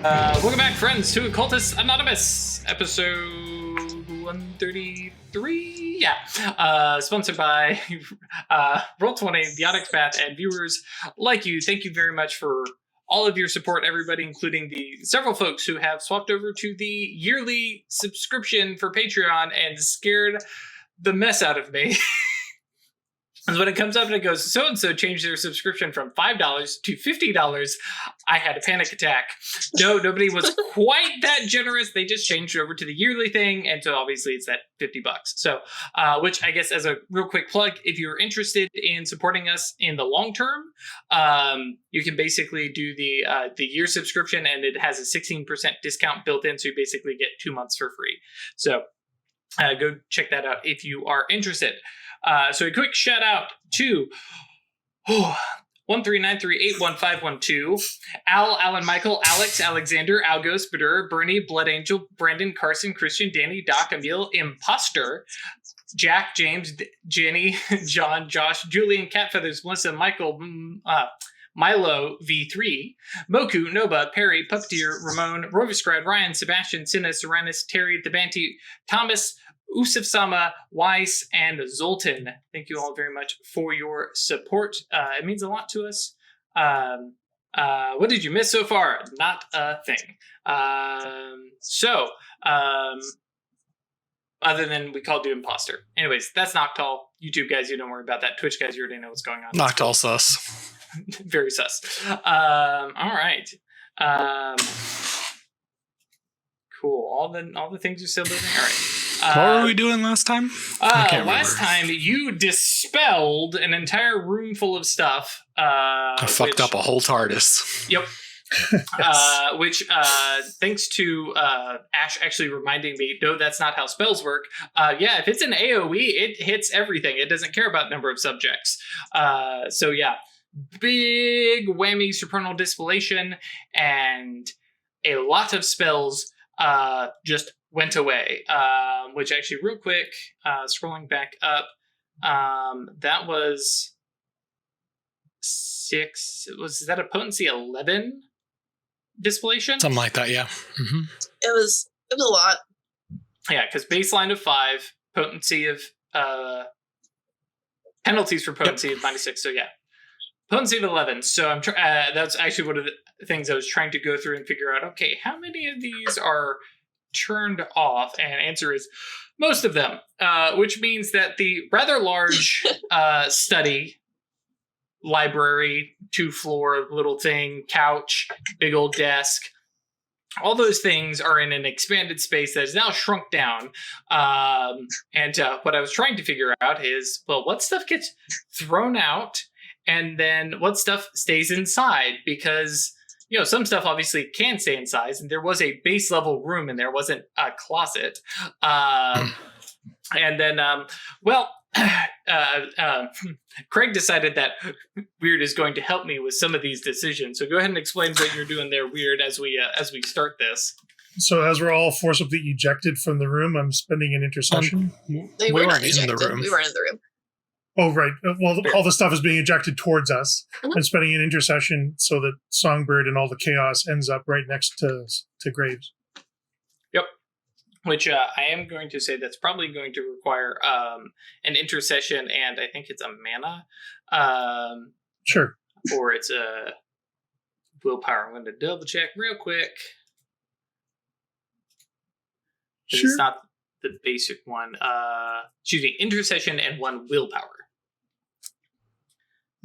Welcome back, friends, to Occultists Anonymous, episode 133. Yeah, sponsored by Roll20, the Onyx Path, and viewers like you. Thank you very much for all of your support, everybody, including the several folks who have swapped over to the yearly subscription for Patreon and scared the mess out of me. And when it comes up and it goes, so-and-so changed their subscription from $5 to $50, I had a panic attack. No, nobody was quite that generous. They just changed over to the yearly thing, and so obviously it's that $50. So, which I guess as a real quick plug, if you're interested in supporting us in the long term, you can basically do the year subscription, and it has a 16% discount built in, so you basically get 2 months for free. So go check that out if you are interested. So a quick shout out to 139381512, Al, Alan, Michael, Alex, Alexander, Algos, Badur, Bernie, Blood Angel, Brandon, Carson, Christian, Danny, Doc, Emil, Imposter, Jack, James, Jenny, John, Josh, Julian, Catfeathers, Melissa, Michael, Milo, V3, Moku, Noba, Perry, Puppeteer, Ramon, Roviscride, Ryan, Sebastian, Sinna, Serenus, Terry, Thebanti, Thomas, Usif Sama, Weiss, and Zoltan. Thank you all very much for your support. It means a lot to us. What did you miss so far? Not a thing. Other than we called you imposter. Anyways, that's Noctal. YouTube guys, you don't worry about that. Twitch guys, you already know what's going on. Noctal sus. Very sus. All right. Cool. All the things are still moving. All right. What were we doing last time? Last time you dispelled an entire room full of stuff. I fucked up a whole TARDIS. Yep. Which, thanks to Ash actually reminding me, no, that's not how spells work. Yeah, if it's an AoE, it hits everything. It doesn't care about number of subjects. So yeah, big whammy supernal dispellation, and a lot of spells just went away, which actually real quick, scrolling back up, that was 6, was that a potency 11 dispellation? Something like that, yeah. Mm-hmm. It was a lot. Yeah, because baseline of 5, potency of, penalties for potency of 96, so yeah. Potency of 11, so I'm that's actually one of the things I was trying to go through and figure out, okay, how many of these are turned off? And answer is most of them, which means that the rather large study, library, 2-floor little thing, couch, big old desk, all those things are in an expanded space that is now shrunk down. And what I was trying to figure out is, well, what stuff gets thrown out and then what stuff stays inside? Because you know, some stuff obviously can stay inside, and there was a base level room and there wasn't a closet. And then, Craig decided that Weird is going to help me with some of these decisions. So go ahead and explain what you're doing there, Weird, as we start this. So as we're all forcibly ejected from the room, I'm spending an intercession. We weren't in the room. We weren't in the room. Oh, right. Well, all the stuff is being ejected towards us. Mm-hmm. I'm spending an intercession so that Songbird and all the chaos ends up right next to Graves. Yep. Which I am going to say that's probably going to require an intercession, and I think it's a mana. Sure. Or it's a willpower. I'm going to double check real quick. Sure. It's not the basic one. Excuse me, intercession and 1 willpower.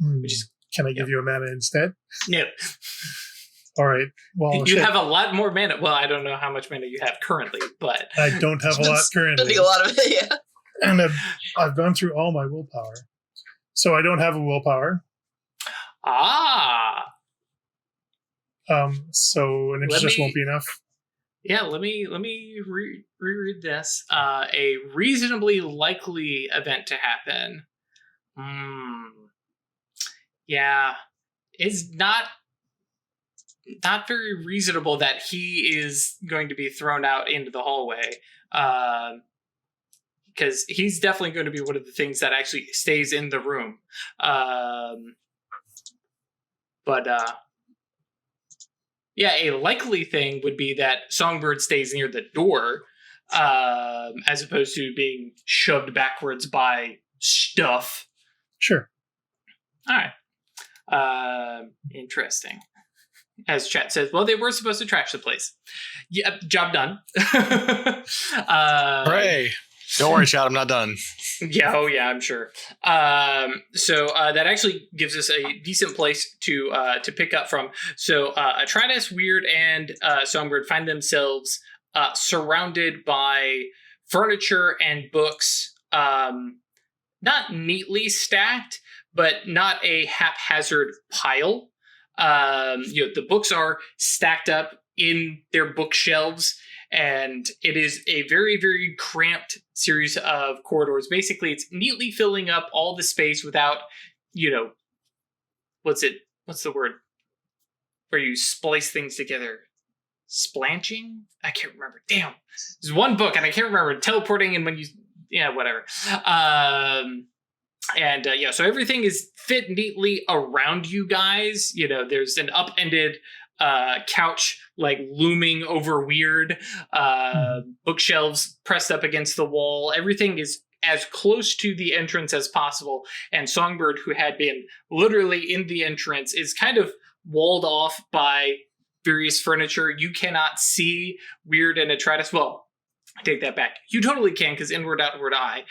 Which is, can I give you a mana instead? No. All right. Well, you have a lot more mana. Well, I don't know how much mana you have currently, but I don't have a lot currently. Spending a lot of it, yeah. And I've gone through all my willpower, so I don't have a willpower. So an intercession won't be enough. Yeah, let me reread this. A reasonably likely event to happen. Yeah, is not very reasonable that he is going to be thrown out into the hallway. Because he's definitely going to be one of the things that actually stays in the room. Yeah, a likely thing would be that Songbird stays near the door, as opposed to being shoved backwards by stuff. Sure. All right. Interesting. As chat says, well, they were supposed to trash the place. Yeah, job done. Hooray. Don't worry, chat, I'm not done. Yeah, oh yeah, I'm sure. So that actually gives us a decent place to pick up from. So Atridas, Weird, and Songbird find themselves surrounded by furniture and books, not neatly stacked, but not a haphazard pile. The books are stacked up in their bookshelves, and it is a very, very cramped series of corridors. Basically, it's neatly filling up all the space without, what's the word? Where you splice things together. Splanching? I can't remember. Damn. There's one book, and I can't remember. Teleporting, and when you... Yeah, whatever. So everything is fit neatly around you guys. There's an upended couch looming over Weird, bookshelves pressed up against the wall. Everything is as close to the entrance as possible. And Songbird, who had been literally in the entrance, is kind of walled off by various furniture. You cannot see Weird and Atridas. Well, I take that back. You totally can, because inward, outward eye.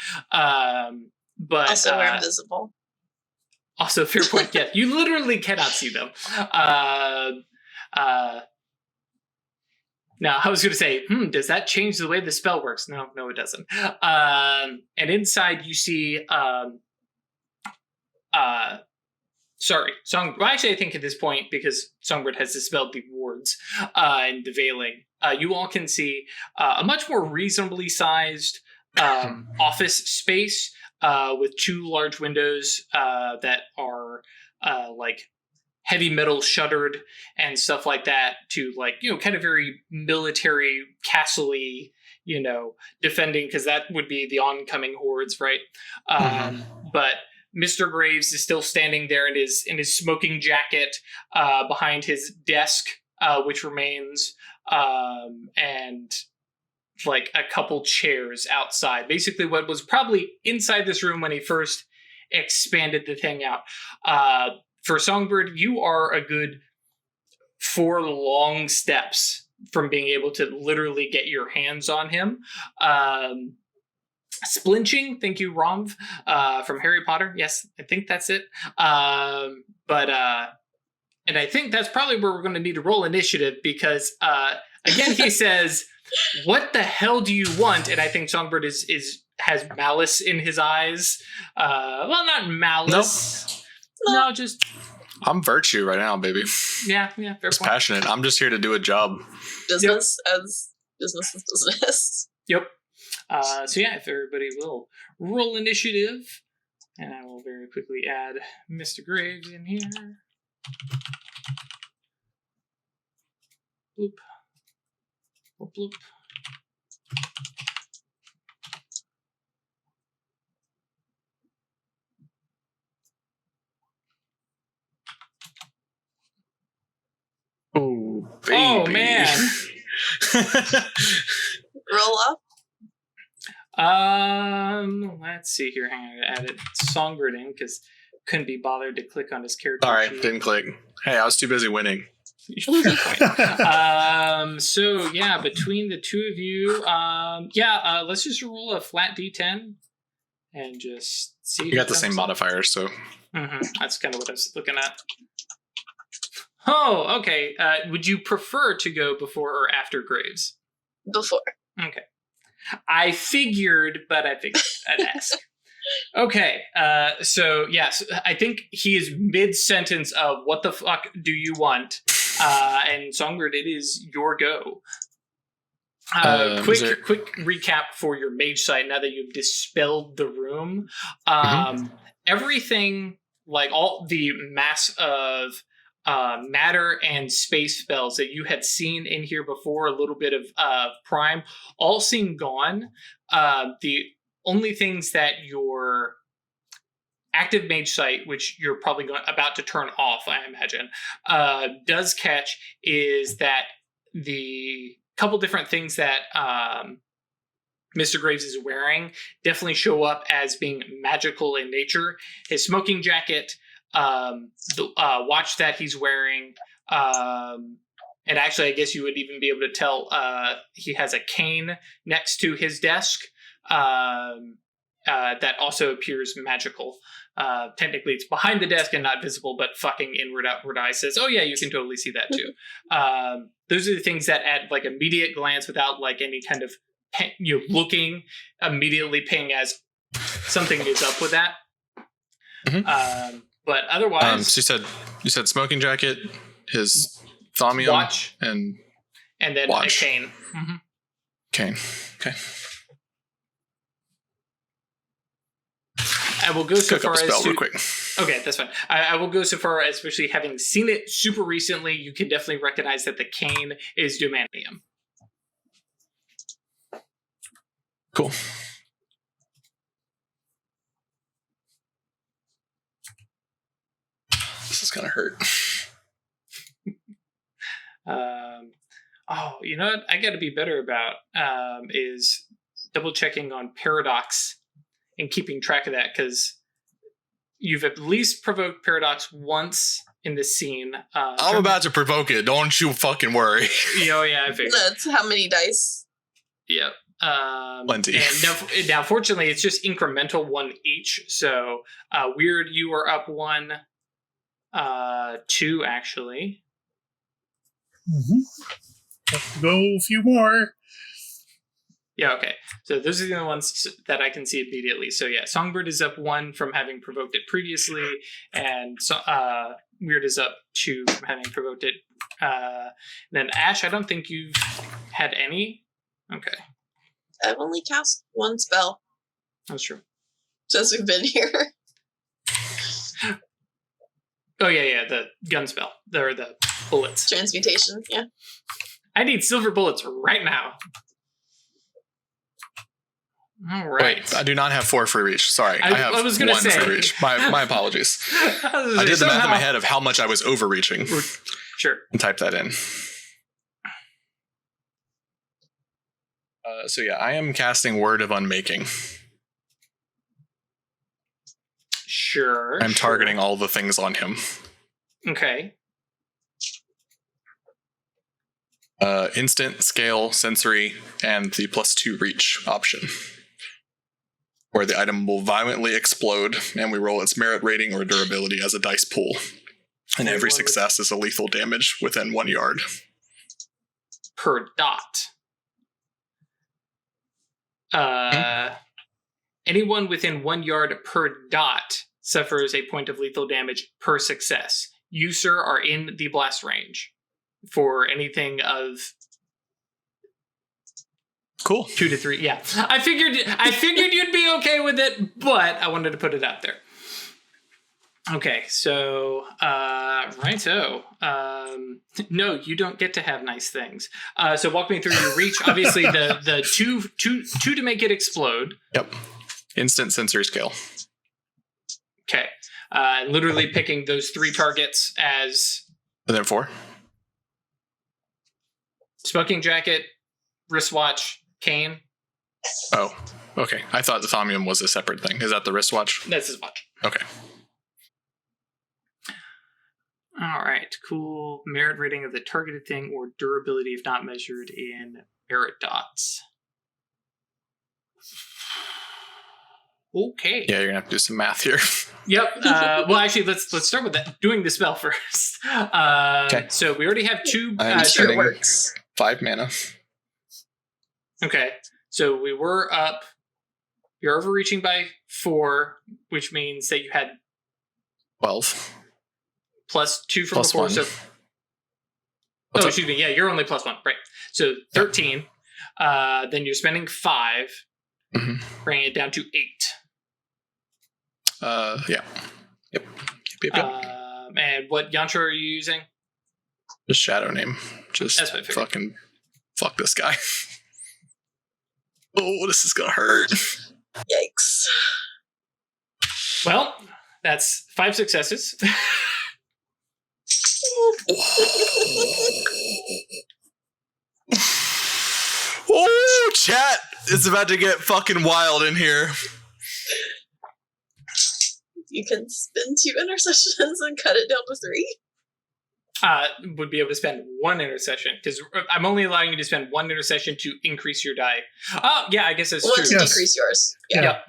But also, we're invisible. Also, fair point. Yeah, you literally cannot see them. Now, I was going to say, does that change the way the spell works? No, it doesn't. And inside you see, actually, I think at this point, because Songbird has dispelled the wards and the veiling, you all can see a much more reasonably sized office space with two large windows that are heavy metal shuttered and stuff like that to kind of very military castle-y, defending, because that would be the oncoming hordes, right? But Mr. Graves is still standing there in his smoking jacket behind his desk, which remains, and a couple chairs outside. Basically what was probably inside this room when he first expanded the thing out. For Songbird, you are a good 4 long steps from being able to literally get your hands on him. Splinching, thank you, Romv, from Harry Potter. Yes, I think that's it. And I think that's probably where we're going to need to roll initiative, because again, he says, "What the hell do you want?" And I think Songbird has malice in his eyes. Well, not malice. No, just... I'm virtue right now, baby. Yeah, fair point. Just passionate. I'm just here to do a job. Business as business is business. Yep. If everybody will roll initiative, and I will very quickly add Mr. Graves in here. Bloop. Bloop, bloop. Oh, baby. Oh, man. Roll up. Let's see here. Hang on, I added Songbird in because couldn't be bothered to click on his character. All right, sheet. didn't click. Hey, I was too busy winning. So yeah, between the two of you, let's just roll a flat D10 and just see. You got the same modifier, so. That's kind of what I was looking at. Oh, okay. Would you prefer to go before or after Graves? Before. Okay. I figured, but I figured I'd ask. Okay, so yes, I think he is mid-sentence of "What the fuck do you want?" And Songbird, it is your go. Quick recap for your mage site now that you've dispelled the room. Everything, all the mass of matter and space spells that you had seen in here before, a little bit of prime, all seem gone. The only things that your active mage sight, which you're probably about to turn off, I imagine, does catch is that the couple different things that Mr. Graves is wearing definitely show up as being magical in nature. His smoking jacket, the watch that he's wearing, and actually, I guess you would even be able to tell he has a cane next to his desk that also appears magical. Technically, it's behind the desk and not visible, but fucking inward outward eye says, "Oh yeah, you can totally see that too." Those are the things that, at like immediate glance, without like any kind of looking, immediately ping as something is up with that. Mm-hmm. But otherwise, so you said smoking jacket, his thaumium, watch, and then watch. a cane. Mm-hmm. Cane. Okay. I will go so Cook far up a as spell to. real quick. Okay, that's fine. I will go so far as, especially having seen it super recently, you can definitely recognize that the cane is Domanium. Cool. This is gonna hurt. Oh, you know what I got to be better about is double checking on Paradox and keeping track of that, because you've at least provoked Paradox once in this scene. I'm about to provoke it. Don't you fucking worry. Yeah, I figured. That's how many dice? Yep. Plenty. And now, fortunately, it's just incremental, one each. So, Weird, you are up 1, 2, actually. Mm-hmm. Have to go a few more. Yeah, okay. So those are the only ones that I can see immediately. So yeah, Songbird is up 1 from having provoked it previously, and Weird is up 2 from having provoked it. Then Ash, I don't think you've had any. Okay. I've only cast one spell That's true. since we've been here. Oh yeah, the gun spell. Or the bullets. Transmutation, yeah. I need silver bullets right now. All right. Wait, I do not have 4 free reach. Sorry, I have I was gonna 1 say. free reach. My apologies. I did the math in my head of how much I was overreaching Sure. and type that in. So yeah, I am casting Word of Unmaking. Sure. I'm targeting all the things on him. Okay. Instant, scale, sensory, and the +2 reach option, where the item will violently explode, and we roll its merit rating or durability as a dice pool. And every success is a lethal damage within 1 yard. Per dot. Anyone within 1 yard per dot suffers a point of lethal damage per success. You, sir, are in the blast range for anything of Cool. 2 to 3. Yeah, I figured you'd be okay with it, but I wanted to put it out there. Okay, so righto. No, you don't get to have nice things. So walk me through your reach. Obviously, the two to make it explode. Yep. Instant, sensory, scale. Okay, literally picking those 3 targets as And then 4. smoking jacket, wristwatch, cane. Oh, okay. I thought the thaumium was a separate thing. Is that the wristwatch? That's his watch. Okay. All right, cool. Merit rating of the targeted thing or durability if not measured in merit dots. Okay. Yeah, you're gonna have to do some math here. Yep. Well, actually, let's start with that. Doing the spell first. Okay. So we already have 2. I'm Sure, it spending works. 5 mana. Okay. So we were up. You're overreaching by 4, which means that you had 12. +2 from Plus before. 1. So, What's up? excuse me. Yeah, you're only +1. Right. So 13. Then you're spending 5, bringing it down to 8. Yeah. Yep. And what yantra are you using? Just shadow name. Just That's what I figured. fucking fuck this guy. Oh, this is gonna hurt. Yikes. Well, That's 5 successes. Oh, chat! It's about to get fucking wild in here. You can spin 2 intercessions and cut it down to 3. Would be able to spend 1 intercession, because I'm only allowing you to spend 1 intercession to increase your die. Oh, yeah, I guess that's One true. to decrease yours. Yeah. Yep.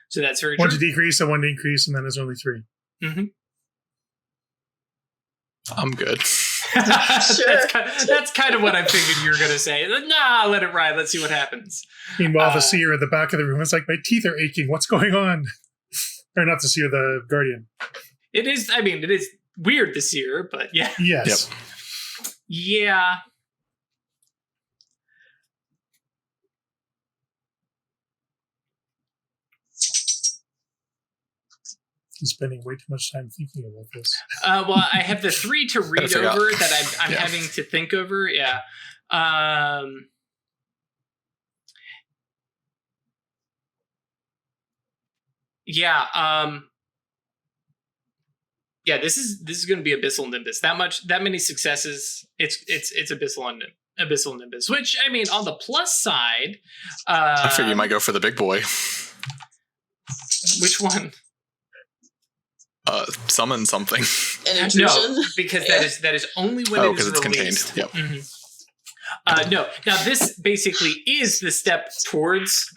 So that's very One true. to decrease and one to increase, and then there's only 3. Mm-hmm. I'm good. Sure. That's kind of what I figured you were going to say. Nah, let it ride. Let's see what happens. Meanwhile, the seer at the back of the room is like, my teeth are aching. What's going on? Or not the seer, the guardian. It is weird this year, but yeah. Yes. Yep. Yeah. He's spending way too much time thinking about this. Well, I have the 3 to read figure over out. that I'm Yeah. having to think over. Yeah. Yeah. Yeah. This is going to be Abyssal Nimbus. That many successes. It's Abyssal Nimbus. Which, I mean, on the plus side, I figure you might go for the big boy. Which one? Summon something. An intrusion. No, because that is only when Oh, it is because it's released. contained. Yep. Mhm. No. Now this basically is the step towards,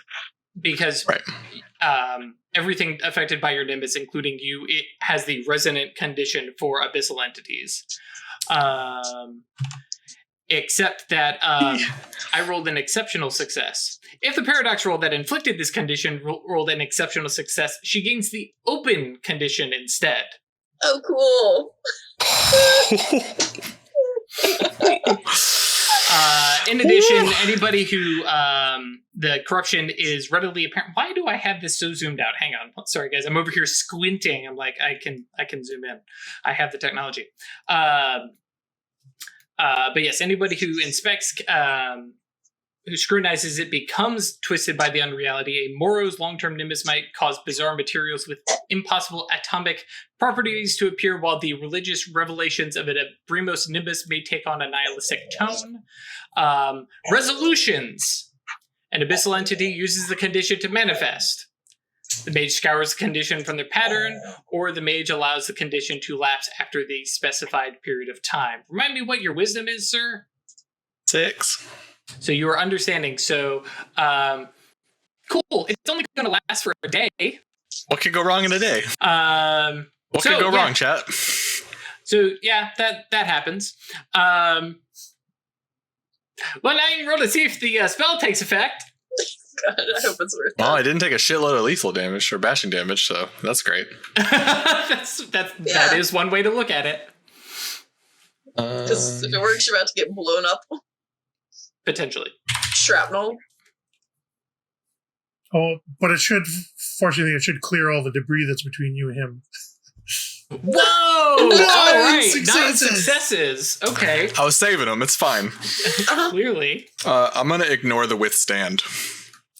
because Right. Everything affected by your Nimbus, including you, it has the resonant condition for abyssal entities. Except that I rolled an exceptional success. If the paradox roll that inflicted this condition rolled an exceptional success, she gains the open condition instead. Oh, cool. In addition, anybody who the corruption is readily apparent. Why do I have this so zoomed out? Hang on, sorry guys. I'm over here squinting. I'm like, I can zoom in. I have the technology. But yes, anybody who inspects, who scrutinizes it becomes twisted by the unreality. A Moro's long-term Nimbus might cause bizarre materials with impossible atomic properties to appear, while the religious revelations of a Brimos Nimbus may take on a nihilistic tone. Resolutions. An abyssal entity uses the condition to manifest. The mage scours the condition from their pattern, or the mage allows the condition to lapse after the specified period of time. Remind me what your wisdom is, sir? 6. So you are understanding. So, cool. It's only going to last for a day. What could go wrong in a day? What could go wrong, chat? So yeah, that happens. Well, now you can roll to see if the spell takes effect. God, I hope it's worth it. Well, I didn't take a shitload of lethal damage or bashing damage, so that's great. That is one way to look at it. Because if it works, you're about to get blown up. Potentially. Shrapnel. Oh, but fortunately, it should clear all the debris that's between you and him. Whoa! All right, 9 successes. successes. Okay, I was saving them. It's fine. clearly. I'm going to ignore the withstand.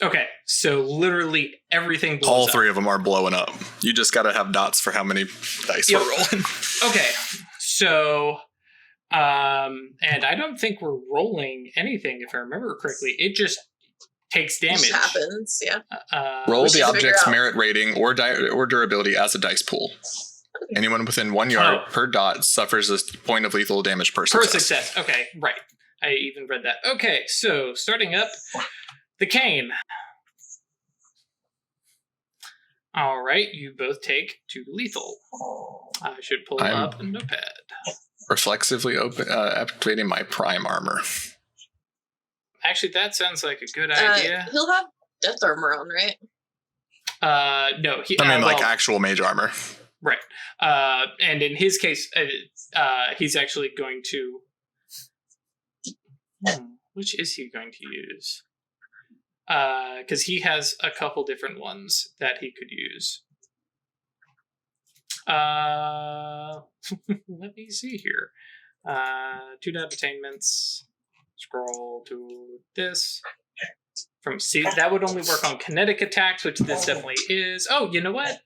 Okay, so literally everything blows All up. 3 of them are blowing up. You just got to have dots for how many dice Yep. we're rolling. Okay, so, and I don't think we're rolling anything, if I remember correctly. It just takes damage. It happens, yeah. Roll We the should figure object's out. merit rating or durability as a dice pool. Anyone within 1 yard per dot suffers a point of lethal damage per Per success. success. Okay, right. I even read that. Okay, so starting up, the cane. All right, you both take 2 lethal. I should pull I'm- up a notepad. Reflexively activating my prime armor. Actually, that sounds like a good idea. He'll have death armor on, right? No, he, I mean, like well, actual mage armor. right. And in his case, he's actually going to. Which is he going to use? Because he has a couple different ones that he could use. Let me see here. 2 dot attainments. Scroll to this. That would only work on kinetic attacks, which this definitely is. Oh, you know what?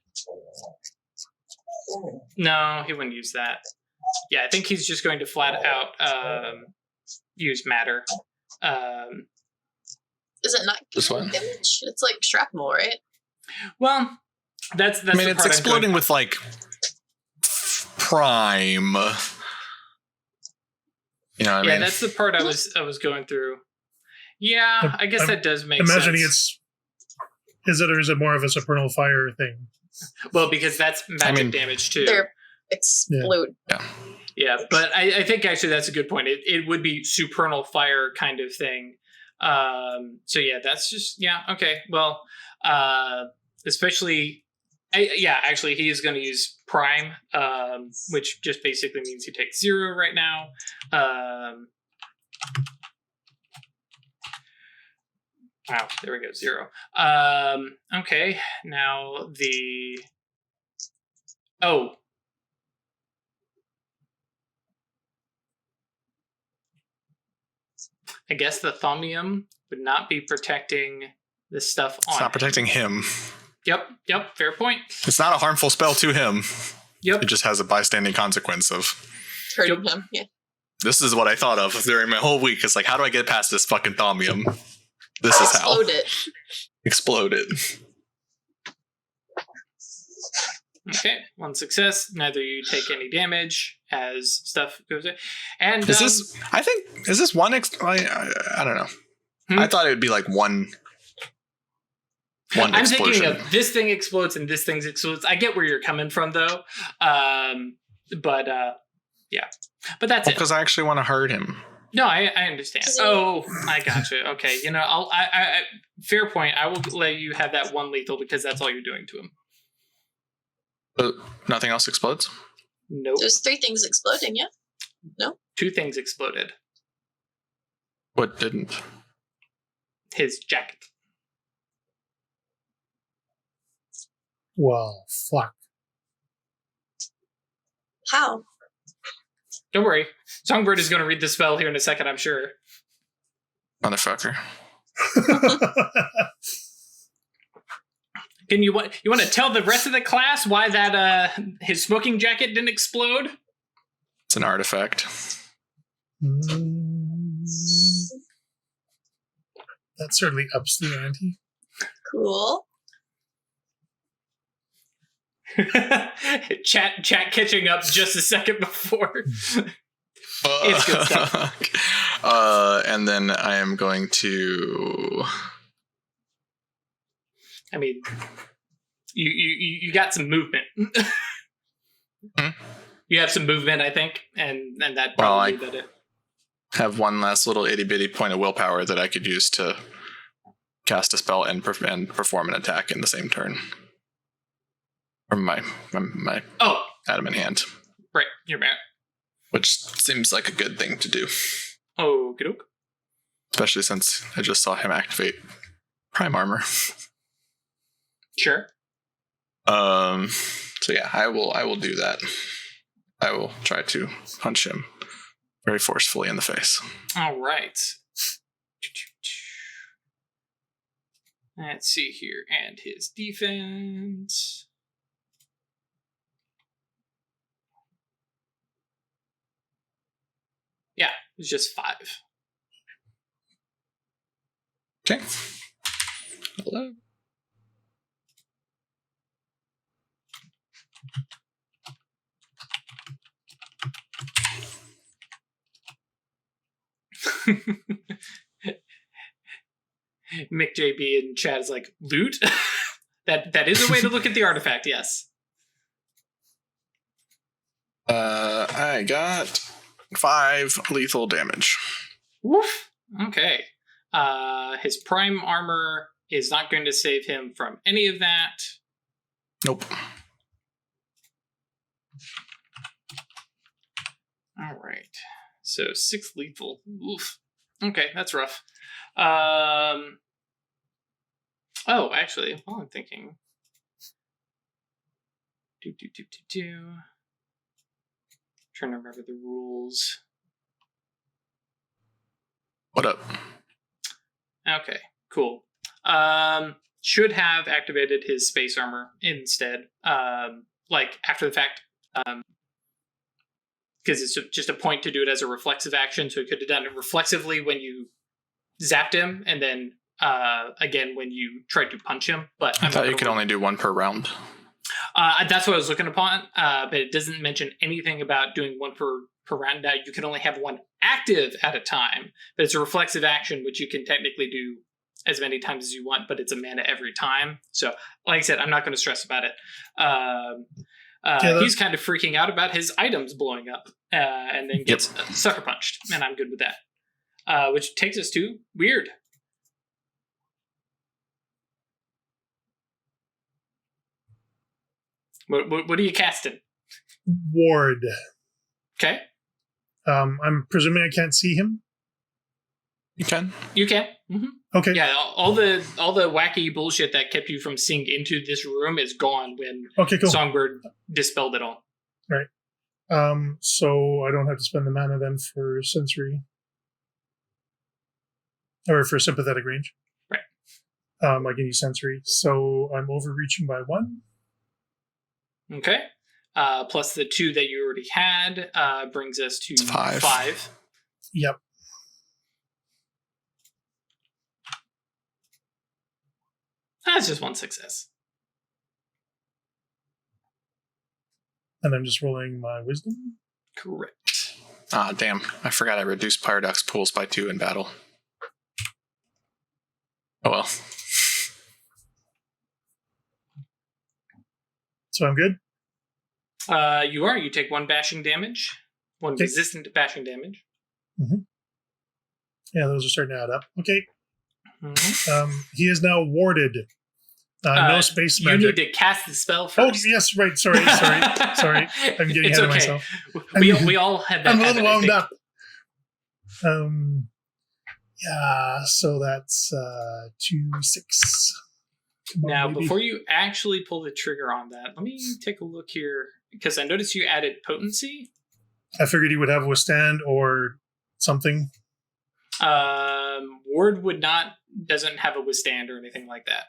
No, he wouldn't use that. Yeah, I think he's just going to flat out use matter. Is it not This killing one? damage? It's like shrapnel, right? Well, that's I mean, the it's part exploding with like prime. You know what I mean? that's the part I was going through. Yeah, I guess I'm that does make sense. Imagining is it more of a supernal fire thing? Well, because that's magic damage too. They're explode. Yeah, but I think actually that's a good point. It would be supernal fire kind of thing. So yeah, that's just okay. Well, especially actually he is going to use prime, which just basically means he takes 0 right now. Wow, there we go, 0. Okay, now I guess the thaumium would not be protecting the stuff on It's not protecting him. Yep, fair point. It's not a harmful spell to him. Yep. It just has a bystanding consequence of Hurting him. Yeah. this is what I thought of during my whole week. It's like, how do I get past this fucking thaumium? This is how. Explode it. Explode it. Okay, 1 success. Neither you take any damage as stuff goes in. And Is this one? I don't know. I thought it would be like one I'm explosion. thinking of this thing explodes and this thing explodes. I get where you're coming from though. But that's it. Because I actually want to hurt him. No, I understand. Oh, I gotcha. Okay, I fair point. I will let you have that 1 lethal because that's all you're doing to him. But nothing else explodes? Nope. There's 3 things exploding, yeah? No? 2 things exploded. What didn't? His jacket. Well, fuck. How? Don't worry. Songbird is going to read the spell here in a second, I'm sure. Motherfucker. Can you want to tell the rest of the class why that his smoking jacket didn't explode? It's an artifact. That certainly ups the ante. Cool. Chat catching up just a second before. It's good stuff. And then I am going to. I mean, you got some movement. You have some movement, I think, and that probably did it. Have one last little itty bitty point of willpower that I could use to cast a spell and perform an attack in the same turn. From my item in hand. Right, you're mad. Which seems like a good thing to do. Oh, good. Especially since I just saw him activate Prime Armor. Sure. So yeah, I will do that. I will try to punch him very forcefully in the face. All right. Let's see here. And his defense. Yeah, it's just 5. Okay. Hello. Mick JB in chat is like, loot? that is a way to look at the artifact, yes. I got 5 lethal damage. Woof. Okay. His prime armor is not going to save him from any of that. Nope. All right. So 6 lethal. Oof. Okay, that's rough. Oh, actually, while I'm thinking. Trying to remember the rules. What up? Okay, cool. should have activated his space armor instead, like after the fact, because it's just a point to do it as a reflexive action. So he could have done it reflexively when you zapped him, and then again when you tried to punch him. But I thought you could only do one per round. That's what I was looking upon, but it doesn't mention anything about doing one per round. Now, you can only have one active at a time, but it's a reflexive action, which you can technically do as many times as you want, but it's a mana every time. So, like I said, I'm not going to stress about it. He's kind of freaking out about his items blowing up, and then gets sucker punched, and I'm good with that. Which takes us to Weird. What are you casting? Ward. Okay. I'm presuming I can't see him. You can. You can. Mm-hmm. Okay. Yeah, all the wacky bullshit that kept you from seeing into this room is gone when Songbird dispelled it all. Right. So I don't have to spend the mana then for sensory. Or for sympathetic range. Right. I can use sensory. So I'm overreaching by 1. Okay. Plus the 2 that you already had brings us to 5. Yep. That's just one success. And I'm just rolling my wisdom. Correct. Ah, damn. I forgot I reduced Paradox pools by 2 in battle. Oh well. So I'm good? You are. You take 1 bashing damage. 1 resistant bashing damage. Mm-hmm. Yeah, those are starting to add up. Okay. Mm-hmm. He is now warded. No space magic. You need to cast the spell first. Oh, yes, right. Sorry. I'm getting ahead of myself. We all have that. I'm a little wound up. Yeah, so that's 2, 6. Now, before you actually pull the trigger on that, let me take a look here, because I noticed you added potency. I figured he would have withstand or something. Ward doesn't have a withstand or anything like that.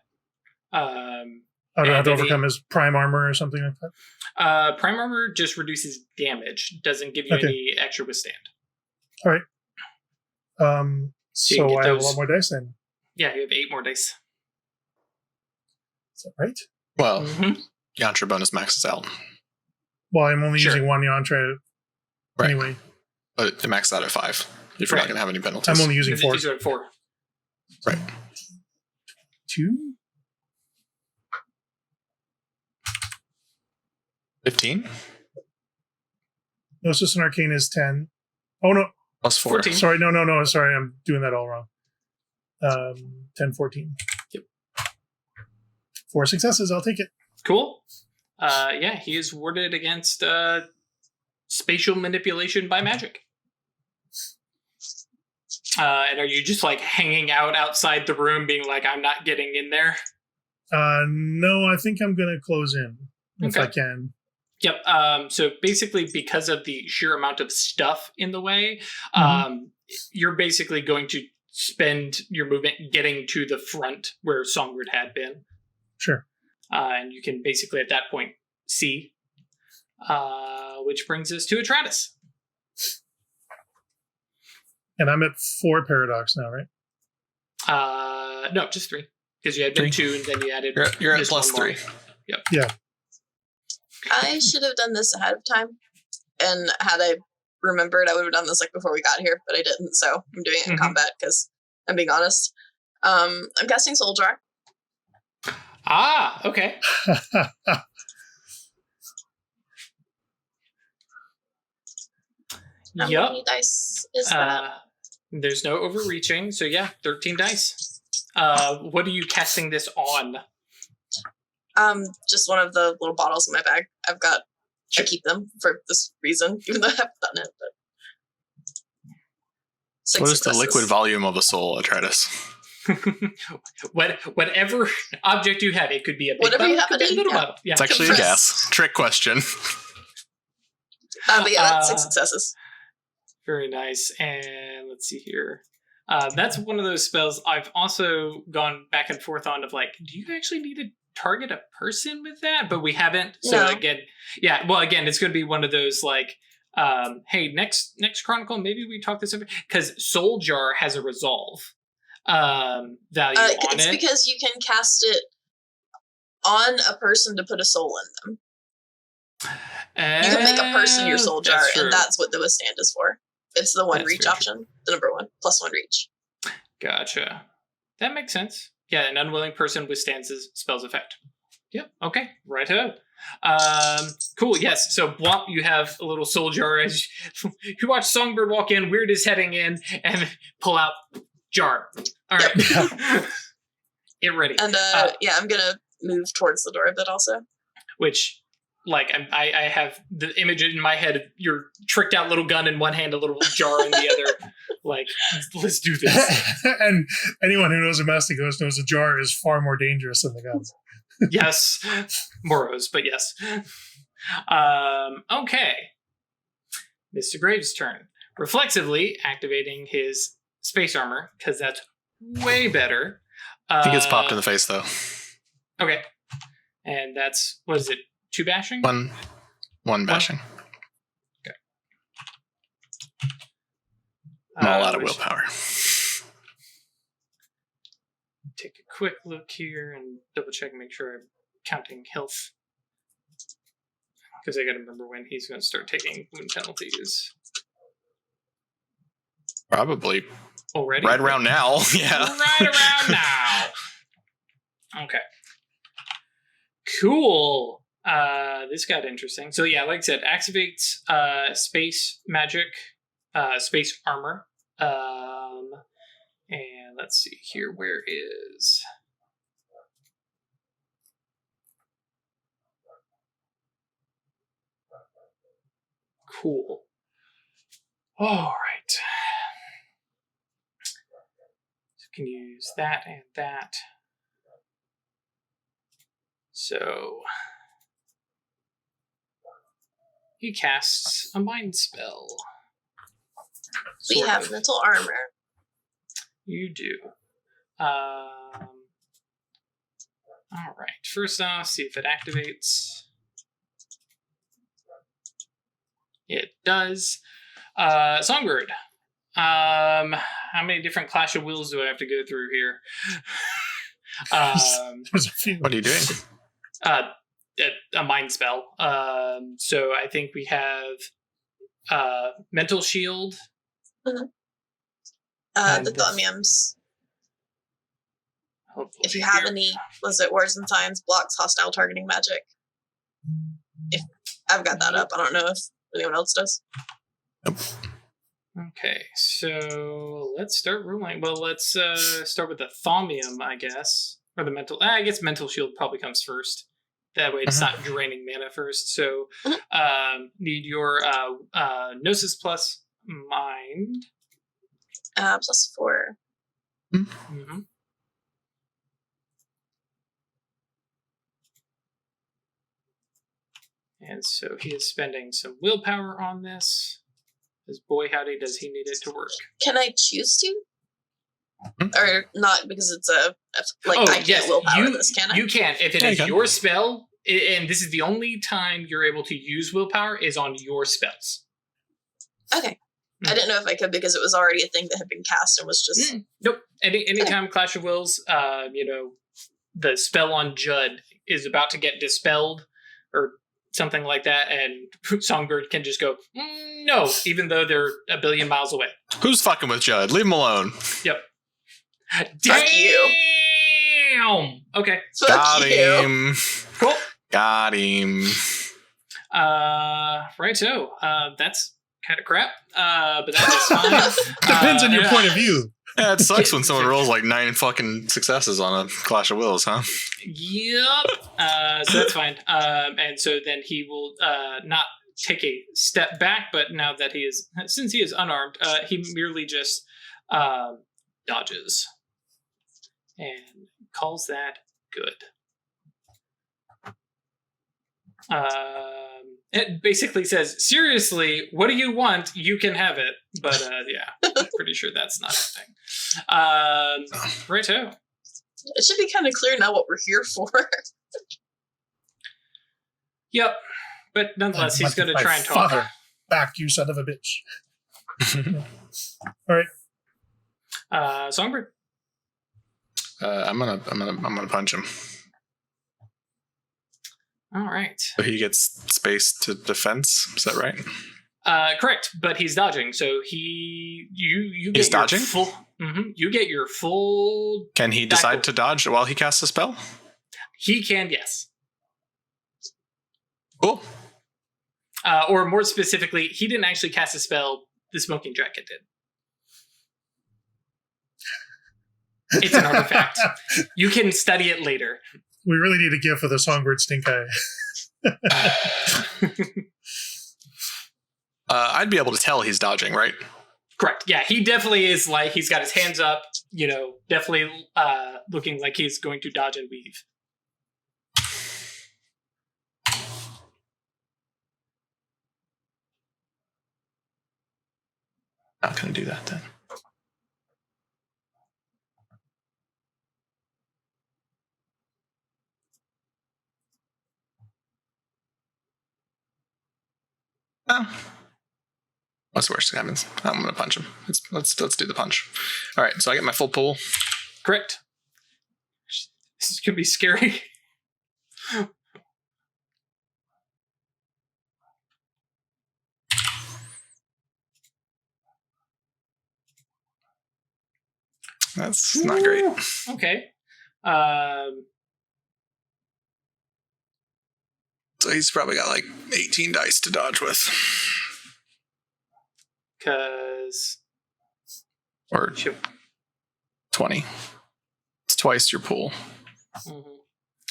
I don't have to overcome his prime armor or something like that? Prime armor just reduces damage, doesn't give you any extra withstand. All right. So I have a lot more dice then. Yeah, you have 8 more dice. Is that right? Well, Yantra bonus maxes out. Well, I'm only using 1 Yantra anyway. But it maxes out at 5. If you're not going to have any penalties. I'm only using 4. At 4. Right. 2? 15? Gnosis and Arcane is 10. Oh, no. Plus 4. 14. Sorry, no. Sorry, I'm doing that all wrong. 10, 14. Yep. 4 successes. I'll take it. Cool. Yeah, he is warded against spatial manipulation by magic. And are you just like hanging out outside the room being like, I'm not getting in there? No, I think I'm going to close in if I can. Yep. So basically, because of the sheer amount of stuff in the way, you're basically going to spend your movement getting to the front where Songbird had been. Sure. And you can basically at that point see, which brings us to Atratus. And I'm at 4 paradox now, right? No, just 3. Because you had 2 and then you added. You're at plus 3. Yep. Yeah. I should have done this ahead of time. And had I remembered, I would have done this like before we got here, but I didn't. So I'm doing it in combat because I'm being honest. I'm casting Soul Jar. Ah, okay. How many dice is that? There's no overreaching, so yeah, 13 dice. What are you casting this on? Just one of the little bottles in my bag. I keep them for this reason, even though I haven't done it. But what is the liquid volume of a soul, Atratus? Whatever object you have, it could be a big whatever bottle, you have it could be a little bottle. Yeah. It's actually a gas. Trick question. But yeah, that's 6 successes. Very nice. And let's see here. That's one of those spells I've also gone back and forth on of like, do you actually need to target a person with that? But we haven't. So No. again, it's going to be one of those like, hey, next Chronicle, maybe we talk this over because Soul Jar has a resolve value on it's it. because you can cast it on a person to put a soul in them. You can make a person your soul jar, and that's what the withstand is for. It's the one reach option, the number 1 plus 1 reach. Gotcha. That makes sense. Yeah, an unwilling person withstands his spell's effect. Yep. Okay. Righto. Cool. Yes. So Bwomp, you have a little soul jar as you watch Songbird walk in, Weird is heading in, and pull out jar. All right. Yep. Get ready. And I'm gonna move towards the door a bit also. Which, like, I have the image in my head of your tricked out little gun in one hand, a little jar in the other. Like, let's do this. And anyone who knows a Mastigos knows a jar is far more dangerous than the guns. Yes. Moros, but yes. Okay. Mr. Graves' turn. Reflexively activating his space armor, because that's way better. He gets popped in the face, though. Okay. And that's, what is it? 2 bashing? One bashing. Okay. I'm all out of willpower. Take a quick look here and double check and make sure I'm counting health. Because I gotta remember when he's gonna start taking wound penalties. Probably. Already? Right around now, yeah. Right around now! Okay. Cool. This got interesting. So yeah, like I said, activates space magic, space armor. And let's see here, where is... Cool. All right. So we can use that and that. So he casts a mind spell. We Sort have of. mental armor. You do. All right. First off, see if it activates. It does. Songbird. How many different Clash of Wills do I have to go through here? There's a few. What are you doing? A mind spell. So I think we have mental shield. Mm-hmm. The Thaumiums. If you have any, was it Words and Signs, blocks hostile targeting magic? If I've got that up, I don't know if anyone else does. Nope. Okay, so let's start ruling. Well, let's start with the Thaumium, I guess. Or the mental... I guess mental shield probably comes first. That way it's not draining mana first. So need your Gnosis plus mind. Plus 4. Mm-hmm. And so he is spending some willpower on this. Because boy howdy does he need it to work. Can I choose to? Or not, because it's I can't yes, willpower this, can I? You can. If it Yeah, is you can. your spell, and this is the only time you're able to use willpower, is on your spells. Okay. I didn't know if I could because it was already a thing that had been cast and was just... Nope. Anytime Clash of Wills, the spell on Judd is about to get dispelled, or something like that, and Songbird can just go, no, even though they're a billion miles away. Who's fucking with Judd? Leave him alone. Yep. Fuck you. Damn! Okay. Got him. Cool. Got him. Right, so that's kind of crap, but that is fine. Depends on your point of view. Yeah, it sucks when someone rolls like 9 fucking successes on a Clash of Wills, huh? Yep. So that's fine. And so then he will not take a step back, but now that since he is unarmed, he merely just dodges and calls that good. It basically says, seriously, what do you want? You can have it. But yeah, I'm pretty sure that's not a thing. Righto. It should be kind of clear now what we're here for. Yep. But nonetheless, he's going to try and talk. Father, back, you son of a bitch. All right. Songbird. I'm gonna punch him. All right. So he gets space to defense. Is that right? Correct, but he's dodging, so you get He's dodging? full. You get your full. Can he decide to dodge while he casts a spell? He can, yes. Cool. Or more specifically, he didn't actually cast a spell. The smoking jacket did. It's an artifact. You can study it later. We really need a gift for the Songbird stink eye. I'd be able to tell he's dodging, right? Correct. Yeah, he definitely is like, he's got his hands up, definitely looking like he's going to dodge and weave. Not going to do that then. Oh. What's the worst that happens? I'm going to punch him. Let's do the punch. All right, so I get my full pull. Correct. This is going to be scary. That's not great. Okay. So he's probably got like 18 dice to dodge with. Because... Or 20. It's twice your pool.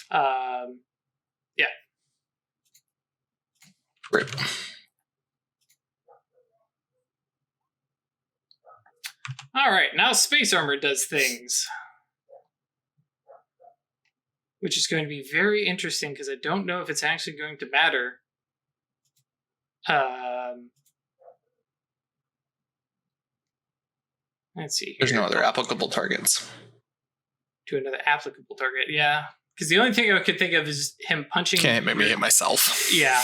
Yeah. Rip. All right, now space armor does things. Which is going to be very interesting because I don't know if it's actually going to matter. Let's see here. There's no other applicable targets. To another applicable target, yeah. Because the only thing I could think of is him punching... Can't make me hit myself. Yeah.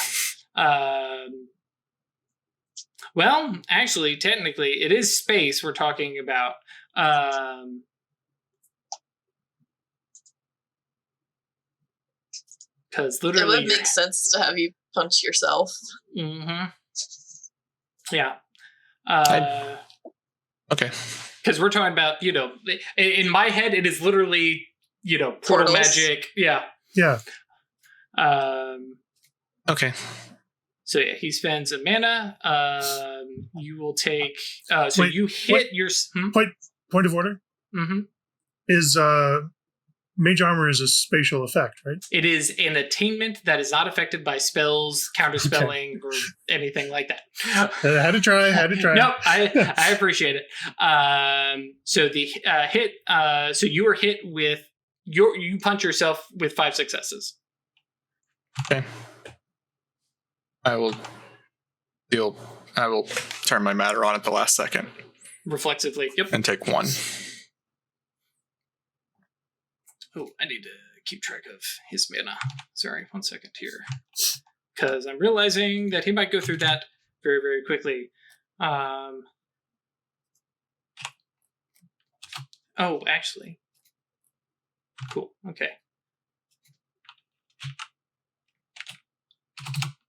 Well, actually, technically, it is space we're talking about. Because literally... It would make sense to have you punch yourself. Mm-hmm. Yeah. Okay. Because we're talking about, in my head, it is literally, portal Portals. magic. Yeah. Yeah. Okay. So yeah, he spends a mana. You will take. So Wait, you hit your. Point of order. Mm-hmm. Is mage armor is a spatial effect, right? It is an attainment that is not affected by spells, counterspelling, or anything like that. Had to try. No, I appreciate it. So the hit. So you were hit with you punch yourself with 5 successes. Okay. I will turn my matter on at the last second. Reflexively. Yep. And take 1. Oh, I need to keep track of his mana. Sorry, 1 second here. Because I'm realizing that he might go through that very, very quickly. Oh, actually. Cool. Okay.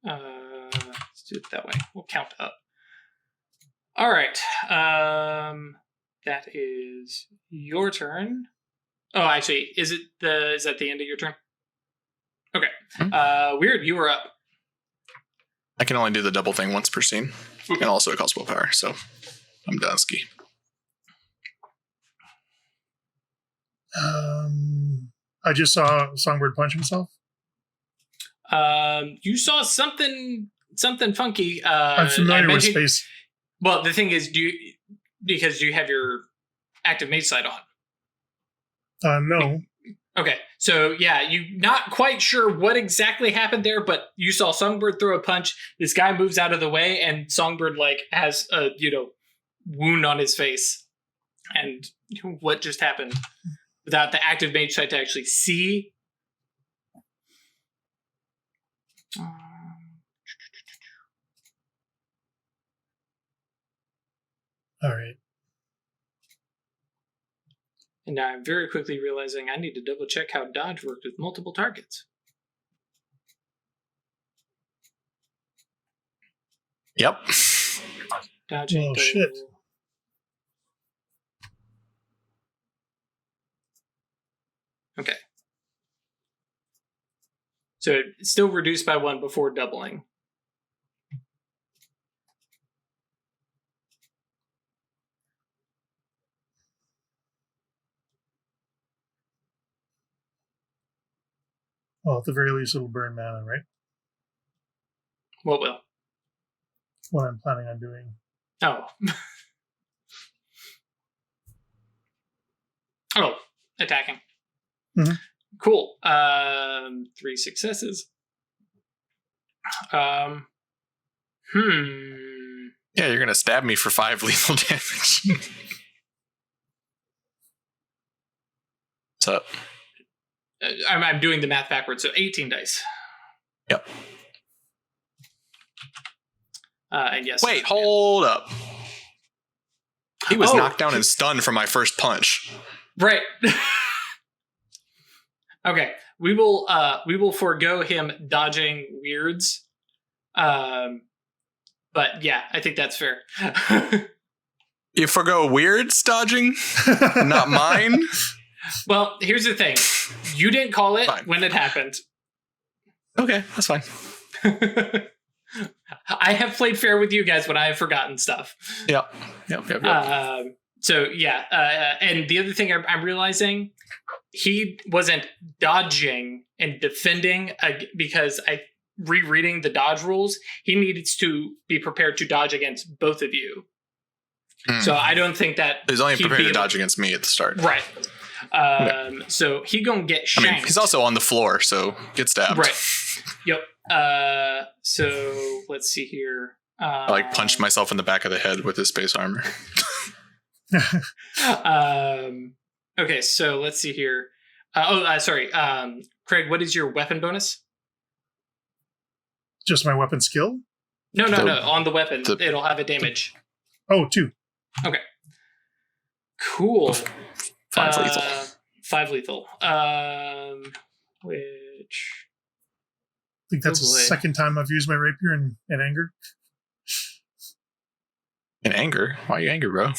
Let's do it that way. We'll count up. All right. That is your turn. Oh, actually, is that the end of your turn? Okay. Weird. You were up. I can only do the double thing once per scene, and also it costs willpower, so I'm done ski. I just saw Songbird punch himself. You saw something funky. I'm familiar with space. Well, the thing is, do you have your active mage sight on? No. Okay, so yeah, you're not quite sure what exactly happened there, but you saw Songbird throw a punch. This guy moves out of the way, and Songbird has a wound on his face. and what just happened without the active mage sight to actually see. All right. And now I'm very quickly realizing I need to double check how dodge worked with multiple targets. Yep. Dodging. Oh, shit. Okay. So it's still reduced by 1 before doubling. Well, at the very least, it'll burn mana, right? What will? What I'm planning on doing. Oh. Oh, attacking. Mhm. Cool. 3 successes. Yeah, you're gonna stab me for 5 lethal damage. What's up? I'm doing the math backwards, so 18 dice. Yep. And yes. Wait, hold up. He was Oh. knocked down and stunned from my first punch. Right. Okay. We will forego him dodging weirds. But yeah, I think that's fair. You forgo weirds dodging? Not mine? Well, here's the thing. You didn't call it Fine. when it happened. Okay, that's fine. I have played fair with you guys when I have forgotten stuff. Yep. So yeah, and the other thing I'm realizing, he wasn't dodging and defending because rereading the dodge rules, he needs to be prepared to dodge against both of you. So I don't think that he's only prepared to dodge against me at the start. Right. So he gonna get shanked. I mean, he's also on the floor, so get stabbed. Right. Yep. So let's see here. I punched myself in the back of the head with his space armor. Okay, so let's see here. Sorry. Craig, what is your weapon bonus? Just my weapon skill? No. On the weapon, it'll have a damage. Oh, 2. Okay. Cool. 5 lethal. 5 lethal. Which I think that's the second time I've used my rapier in anger. In anger? Why are you angry, bro?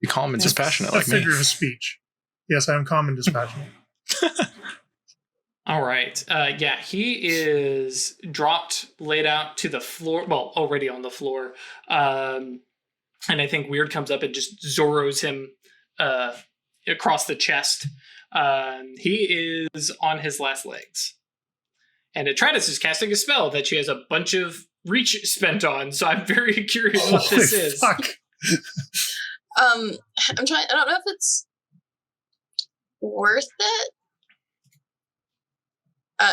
You calm and dispassionate like me. A figure of speech. Yes, I am calm and dispassionate. All right. Yeah, he is dropped, laid out to the floor. Well, already on the floor. And I think Weird comes up and just Zorros him across the chest. He is on his last legs. And Atratus is casting a spell that she has a bunch of reach spent on. So I'm very curious what this is. Fuck. I'm trying. I don't know if it's worth it.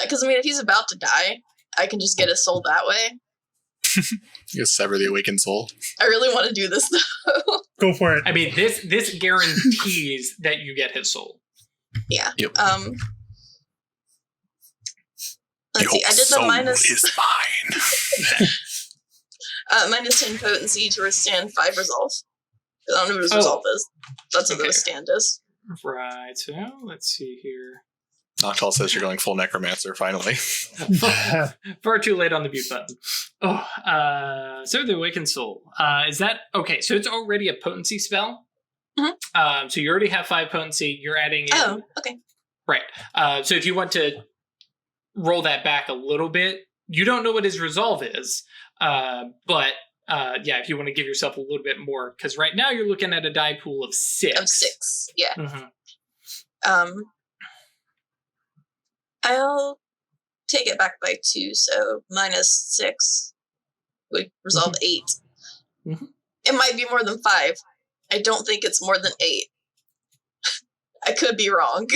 Because I mean, if he's about to die, I can just get his soul that way. You sever the awakened soul. I really want to do this though. Go for it. I mean, this guarantees that you get his soul. Yeah. Yep. Let's see. I did the soul minus is mine. minus 10 potency to withstand 5 resolve. I don't know what his resolve is. That's what the withstand is. Right. So let's see here. Noctal says you're going full necromancer finally. Far too late on the mute button. So the awakened soul. Is that okay? So it's already a potency spell. Mm-hmm. So you already have 5 potency. You're adding in. Oh, okay. Right. So if you want to roll that back a little bit, you don't know what his resolve is. But yeah, if you want to give yourself a little bit more, because right now you're looking at a die pool of 6. Of 6, yeah. Mm-hmm. I'll take it back by 2, so minus 6 would resolve 8. Mm-hmm. It might be more than 5. I don't think it's more than 8. I could be wrong.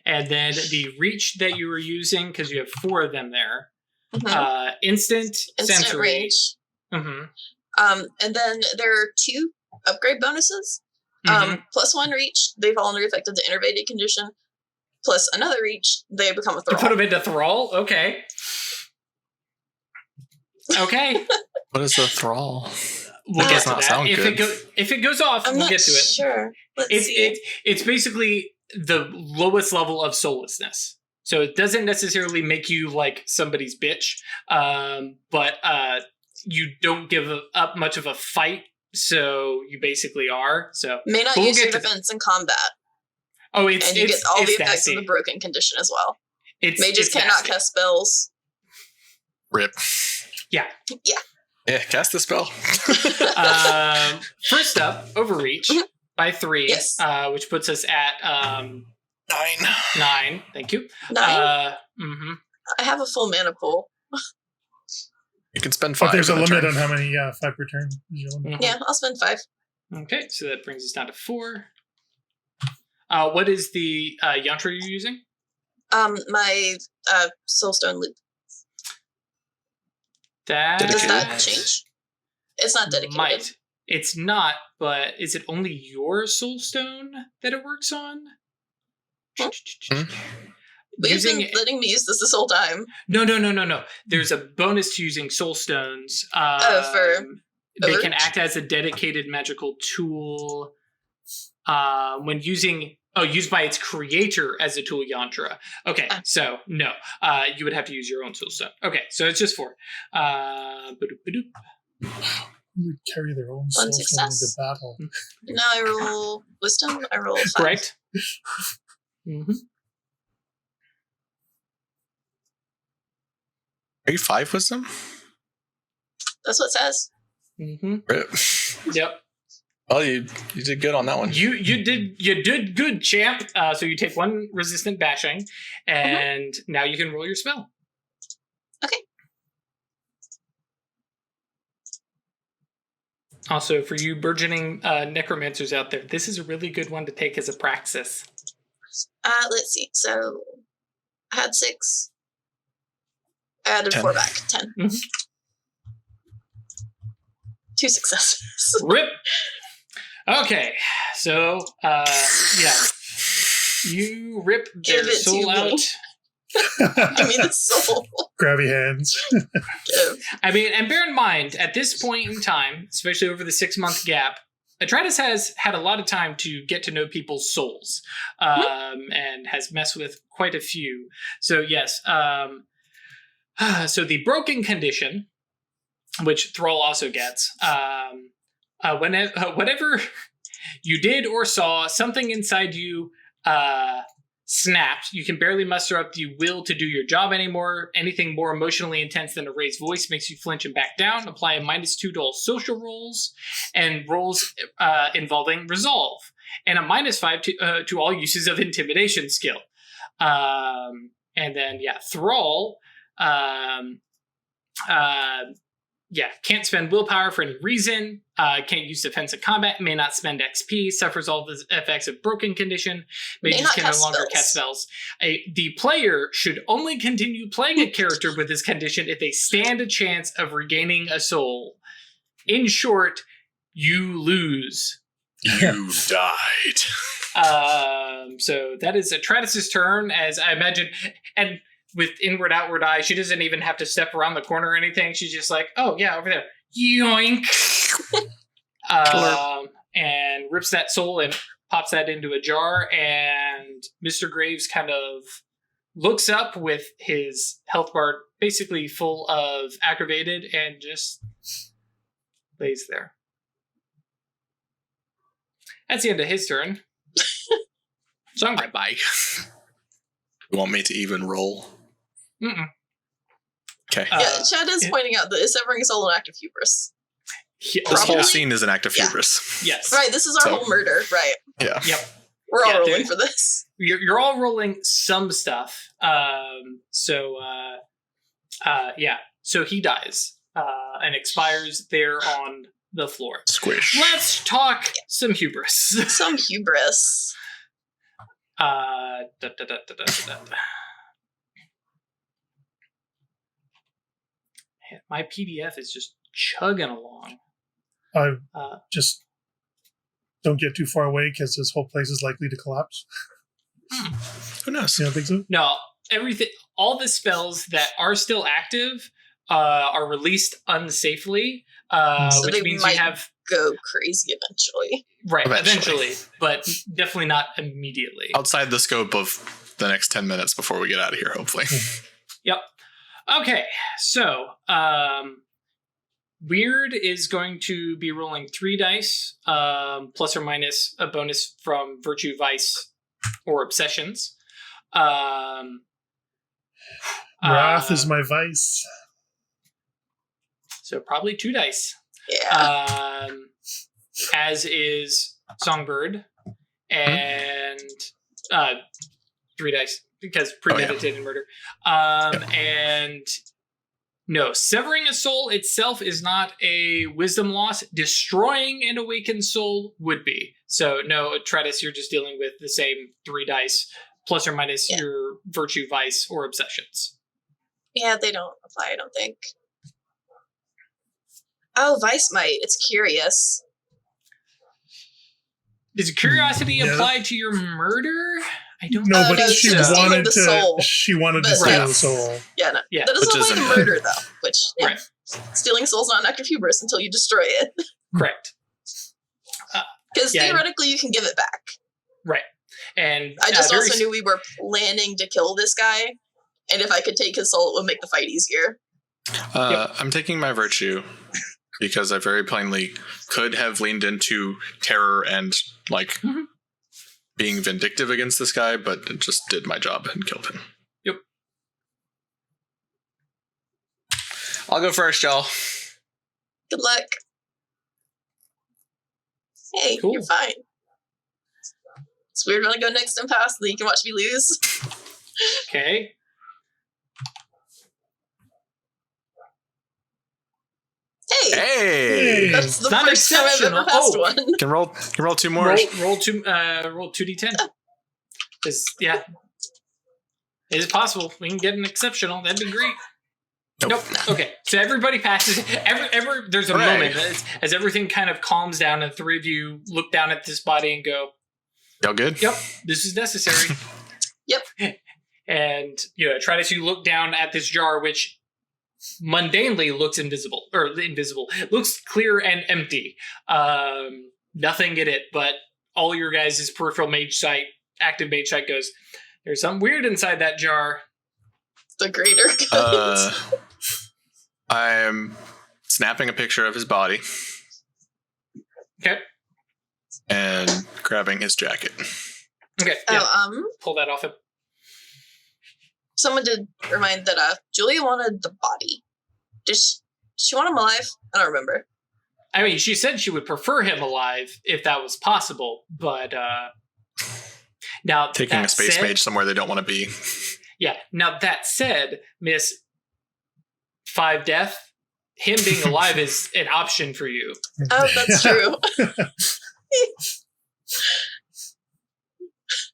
And then the reach that you were using, because you have 4 of them there, Mm-hmm. instant sensory. Range. Mm-hmm. And then there are 2 upgrade bonuses. Mhm. +1 reach, they fall under effect of the innervated condition. Plus another reach, they become a You thrall. put him into thrall? Okay. Okay. What is a thrall? We'll That get does to not that. sound If good. it goes off, I'm we'll not get to it. sure. Let's see. It's basically the lowest level of soullessness. So it doesn't necessarily make you like somebody's bitch, but you don't give up much of a fight, so you basically are. So May not but we'll use your get to defense in combat, oh, it's and you get all the it's effects nasty. of the broken condition as well. Mages it's cannot nasty. cast spells. Rip. Yeah. Yeah, cast the spell. First up, overreach by 3, Yes. which puts us at 9. Thank you. 9. Mm-hmm. I have a full mana pool. You can spend 5. But there's a in limit turn. on how many 5 per turn. Is your limit. Mhm. Yeah, I'll spend 5. Okay, so that brings us down to 4. What is the yantra you're using? My soulstone loop. That Does Dedicated. that change? It's not dedicated. might. It's not, but is it only your soulstone that it works on? Hmm? But you've been letting me use this whole time. No. There's a bonus to using soulstones. For they can overreach? act as a dedicated magical tool when used by its creator as a tool yantra. Okay, so no, you would have to use your own soulstone. Okay, so it's just 4. Ba-doop. Who would carry their own One soul into success. battle? Now I roll wisdom. I roll 5. Correct. Mm-hmm. Are you 5 wisdom? That's what it says. Mm-hmm. Rip. Yep. Well, you did good on that one. You did good, champ. So you take 1 resistant bashing, and now you can roll your spell. Okay. Also, for you burgeoning necromancers out there, this is a really good one to take as a praxis. Let's see. So I had 6. I added 10. 4 back. 10. Mhm. 2 successes. Rip. Okay, so you rip their Give it to soul me. out. Give me the soul. Grabby hands. Give. I mean, and bear in mind, at this point in time, especially over the 6-month gap, Atratus has had a lot of time to get to know people's souls, and has messed with quite a few. So yes, so the broken condition, which Thrall also gets, whenever you did or saw something inside you snapped, you can barely muster up the will to do your job anymore. Anything more emotionally intense than a raised voice makes you flinch and back down. Apply a -2 to all social rolls and rolls involving resolve, and a -5 to all uses of intimidation skill. And then Thrall. Can't spend willpower for any reason. Can't use defense in combat. May not spend XP. Suffers all the effects of broken condition. Mages not can no cast longer spells. cast spells. The player should only continue playing a character with this condition if they stand a chance of regaining a soul. In short, you lose. You died. So that is Atratus' turn, as I imagine, and with inward outward eye, she doesn't even have to step around the corner or anything. She's just like, oh yeah, over there. Yoink. And rips that soul and pops that into a jar, and Mr. Graves kind of looks up with his health bar basically full of aggravated and just lays there. That's the end of his turn. Songbird. Bye. You want me to even roll? Mm-mm. Okay. Yeah, Chad is pointing out that is severing soul an act of hubris. Yeah, This whole Probably. scene is an act of Yeah. hubris. yes. Right, this is our So- whole murder, right? Yeah. Yep. We're all Yeah, rolling dude. for this. You're all rolling some stuff. So he dies and expires there on the floor. Squish. Let's talk some hubris. Some hubris. My PDF is just chugging along. I Uh, just don't get too far away because this whole place is likely to collapse. Who knows? You don't think so? No, all the spells that are still active are released unsafely, So which they means might you have go crazy eventually. right Eventually. eventually, but definitely not immediately. Outside the scope of the next 10 minutes before we get out of here, hopefully. Yep. Okay, so Weird is going to be rolling 3 dice, plus or minus a bonus from Virtue, Vice, or Obsessions. Wrath is my vice. So probably 2 dice. Yeah. As is Songbird, and 3 dice because premeditated murder. And no, severing a soul itself is not a wisdom loss. Destroying an awakened soul would be. So no, Tratus, you're just dealing with the same 3 dice, plus or minus your Virtue, Vice, or Obsessions. Yeah, they don't apply, I don't think. Oh, Vice might. It's curious. Does curiosity apply to your murder? I don't No, know. but no, she just stealing wanted the to. soul. She wanted to But, steal right. the soul. Yeah, no. Yeah. That doesn't Which apply to isn't- murder, though. Which, yeah, Right. stealing soul's not an act of hubris until you destroy it. Correct. Because Yeah. theoretically, you can give it back. Right. And I just very also knew we were planning to kill this guy, and if I could take his soul, it would make the fight easier. I'm taking my virtue because I very plainly could have leaned into terror and being vindictive against this guy, but it just did my job and killed him. Yep. I'll go first, y'all. Good luck. Hey, Cool. you're fine. It's weird when I go next and pass, then you can watch me lose. Okay. Hey! Hey, That's the It's not first time I've ever exceptional. passed Oh. one. can roll 2 more. Roll 2d10. Because yeah, it is possible we can get an exceptional. That'd be great. Nope. Okay, so everybody passes. There's a Hooray. moment as everything kind of calms down, and 3 of you look down at this body and go, Y'all good? "Yep, this is necessary." Yep. And Tratus, you look down at this jar, which mundanely looks looks clear and empty. Nothing in it, but all your guys' peripheral active mage sight goes, there's something weird inside that jar. The greater good. I'm snapping a picture of his body Okay. and grabbing his jacket. Okay. Yeah. Pull that off him. Someone did remind that Julia wanted the body. Did she want him alive? I don't remember. I mean, she said she would prefer him alive if that was possible, but now Taking a that space said- mage somewhere they don't want to be. Yeah. Now that said, Miss 5 Death, him being alive is an option for you. Oh, that's true.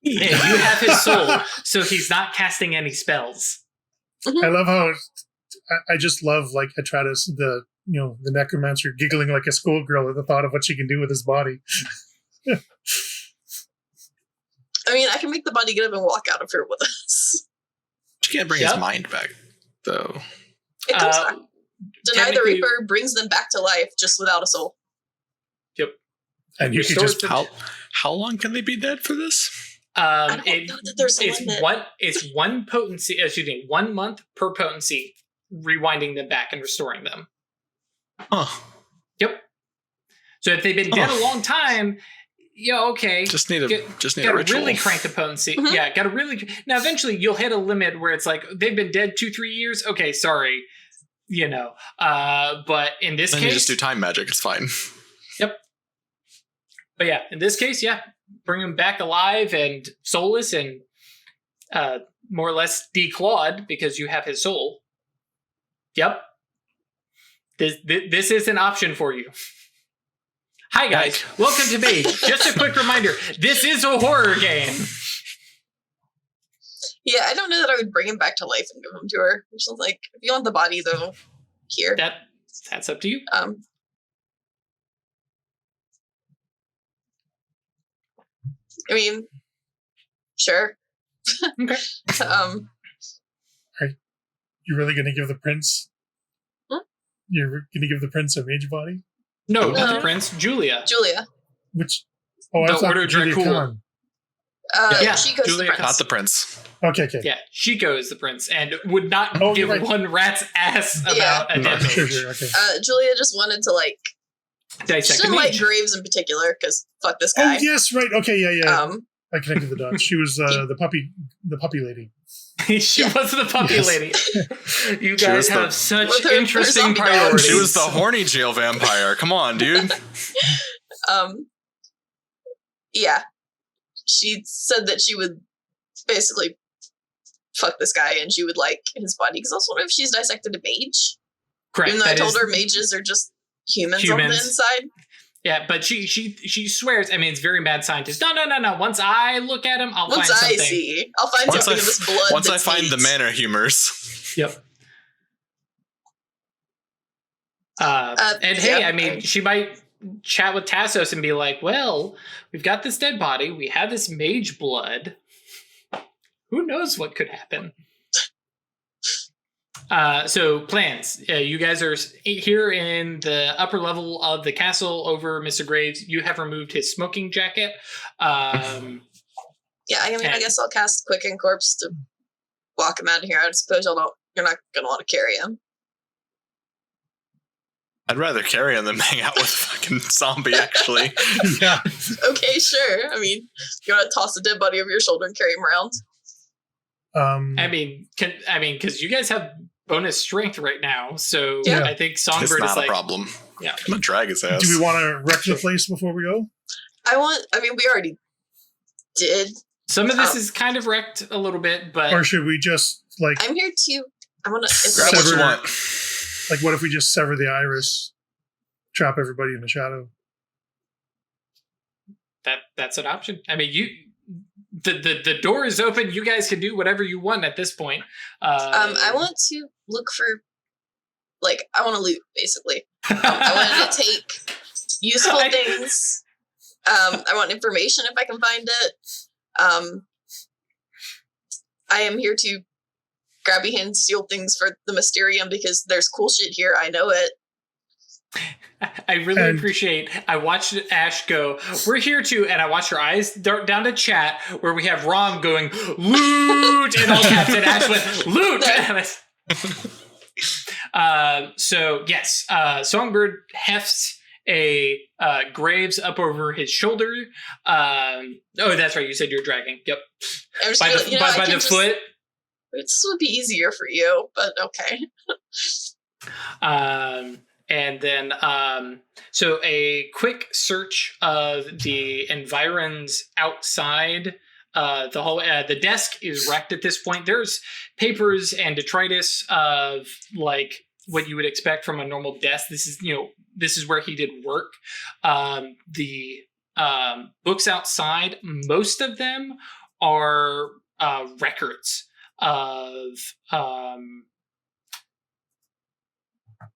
And you have his soul, so he's not casting any spells. I love how I just love Atratus, the necromancer, giggling like a schoolgirl at the thought of what she can do with his body. I mean, I can make the body get up and walk out of here with us. She can't bring his mind back, though. It comes back. Deny the technically- Reaper brings them back to life just without a soul. Yep. And you could Restores just the- How long can they be dead for this? I don't know that there's a limit. It's 1 potency. Excuse me, 1 month per potency, rewinding them back and restoring them. Huh. Yep. So if they've been dead a long time, okay. Just need a Gotta ritual. really crank the potency. Mhm. Yeah, gotta really. Now, eventually, you'll hit a limit where it's like they've been dead 2-3 years. Okay, sorry, But in this Then case, you just do time magic. It's fine. Yep. But yeah, in this case, bring him back alive and soulless and more or less declawed because you have his soul. Yep. This is an option for you. Hi guys, welcome to me. Just a quick reminder, this is a horror game. Yeah, I don't know that I would bring him back to life and give him to her. Which is like, if you want the body, though, here. That's up to you. I mean, sure. Okay. You're really going to give the prince? You're going to give the prince a mage body? No, No. not the prince. Julia. Julia. Which? Oh, The I thought Order Julia Dracul. Khan. Yeah, Chico's Julia the prince. Not the prince. Okay. Yeah, Shiko is the prince and would not Oh, give right. one rat's ass about Yeah. a dead Sure, mage. okay. Julia just wanted to like. She Dissect a didn't like mage. Graves in particular because fuck this Oh, guy. yes, right. Okay, yeah. Um, I connected the dots. She was the puppy lady. She was the puppy Yes. lady. You She guys was the- have such With her interesting zombie dog. priorities. She was the horny jail vampire. Come on, dude. Yeah. She said that she would basically fuck this guy and she would like his body because I was wondering if she's dissected a mage. Correct. Even though I that told is- her mages are just humans on the Humans. inside. Yeah, but she swears. I mean, it's very mad scientist. No. Once I look at him, I'll Once find I something. see, I'll find Once something I- in this blood. Once I that's find the neat. manor humors. Yep. And hey, yeah, I mean, she might chat with Tassos and be like, well, we've got this dead body. We have this mage blood. Who knows what could happen? So plans. You guys are here in the upper level of the castle over Mr. Graves. You have removed his smoking jacket. Yeah, I mean, I guess I'll cast Quicken Corpse to walk him out of here. I suppose you're not going to want to carry him. I'd rather carry him than hang out with a fucking zombie, actually. Yeah. Okay, sure. I mean, you want to toss a dead body over your shoulder and carry him around? I mean, because you guys have bonus strength right now, so Yeah. I think It's Songbird not is a like, problem. yeah. I'm gonna drag his ass. Do we want to wreck the place before we go? We already did. Some of this is kind of wrecked a little bit, but Or should we just, like, I'm here to. I want to. Grab what you Sever- want. what if we just sever the iris, trap everybody in the shadow? that's an option. I mean, the door is open. You guys can do whatever you want at this point. I want to look for. I want to loot, basically. I wanted to take useful things. I want information if I can find it. I am here to grab your hand, steal things for the Mysterium because there's cool shit here. I know it. I really appreciate. I watched Ash go, we're here to, and I watched her eyes dart down to chat where we have Rom going, loot, in all caps, and Ash went, loot. So yes, Songbird hefts a Graves up over his shoulder. Oh, that's right. You said you're dragging. Yep. I'm just By gonna, the, by the foot. This would be easier for you, but okay. And then, so a quick search of the environs outside the hall. The desk is wrecked at this point. There's papers and detritus of like what you would expect from a normal desk. This is where he did work. The books outside, most of them are records of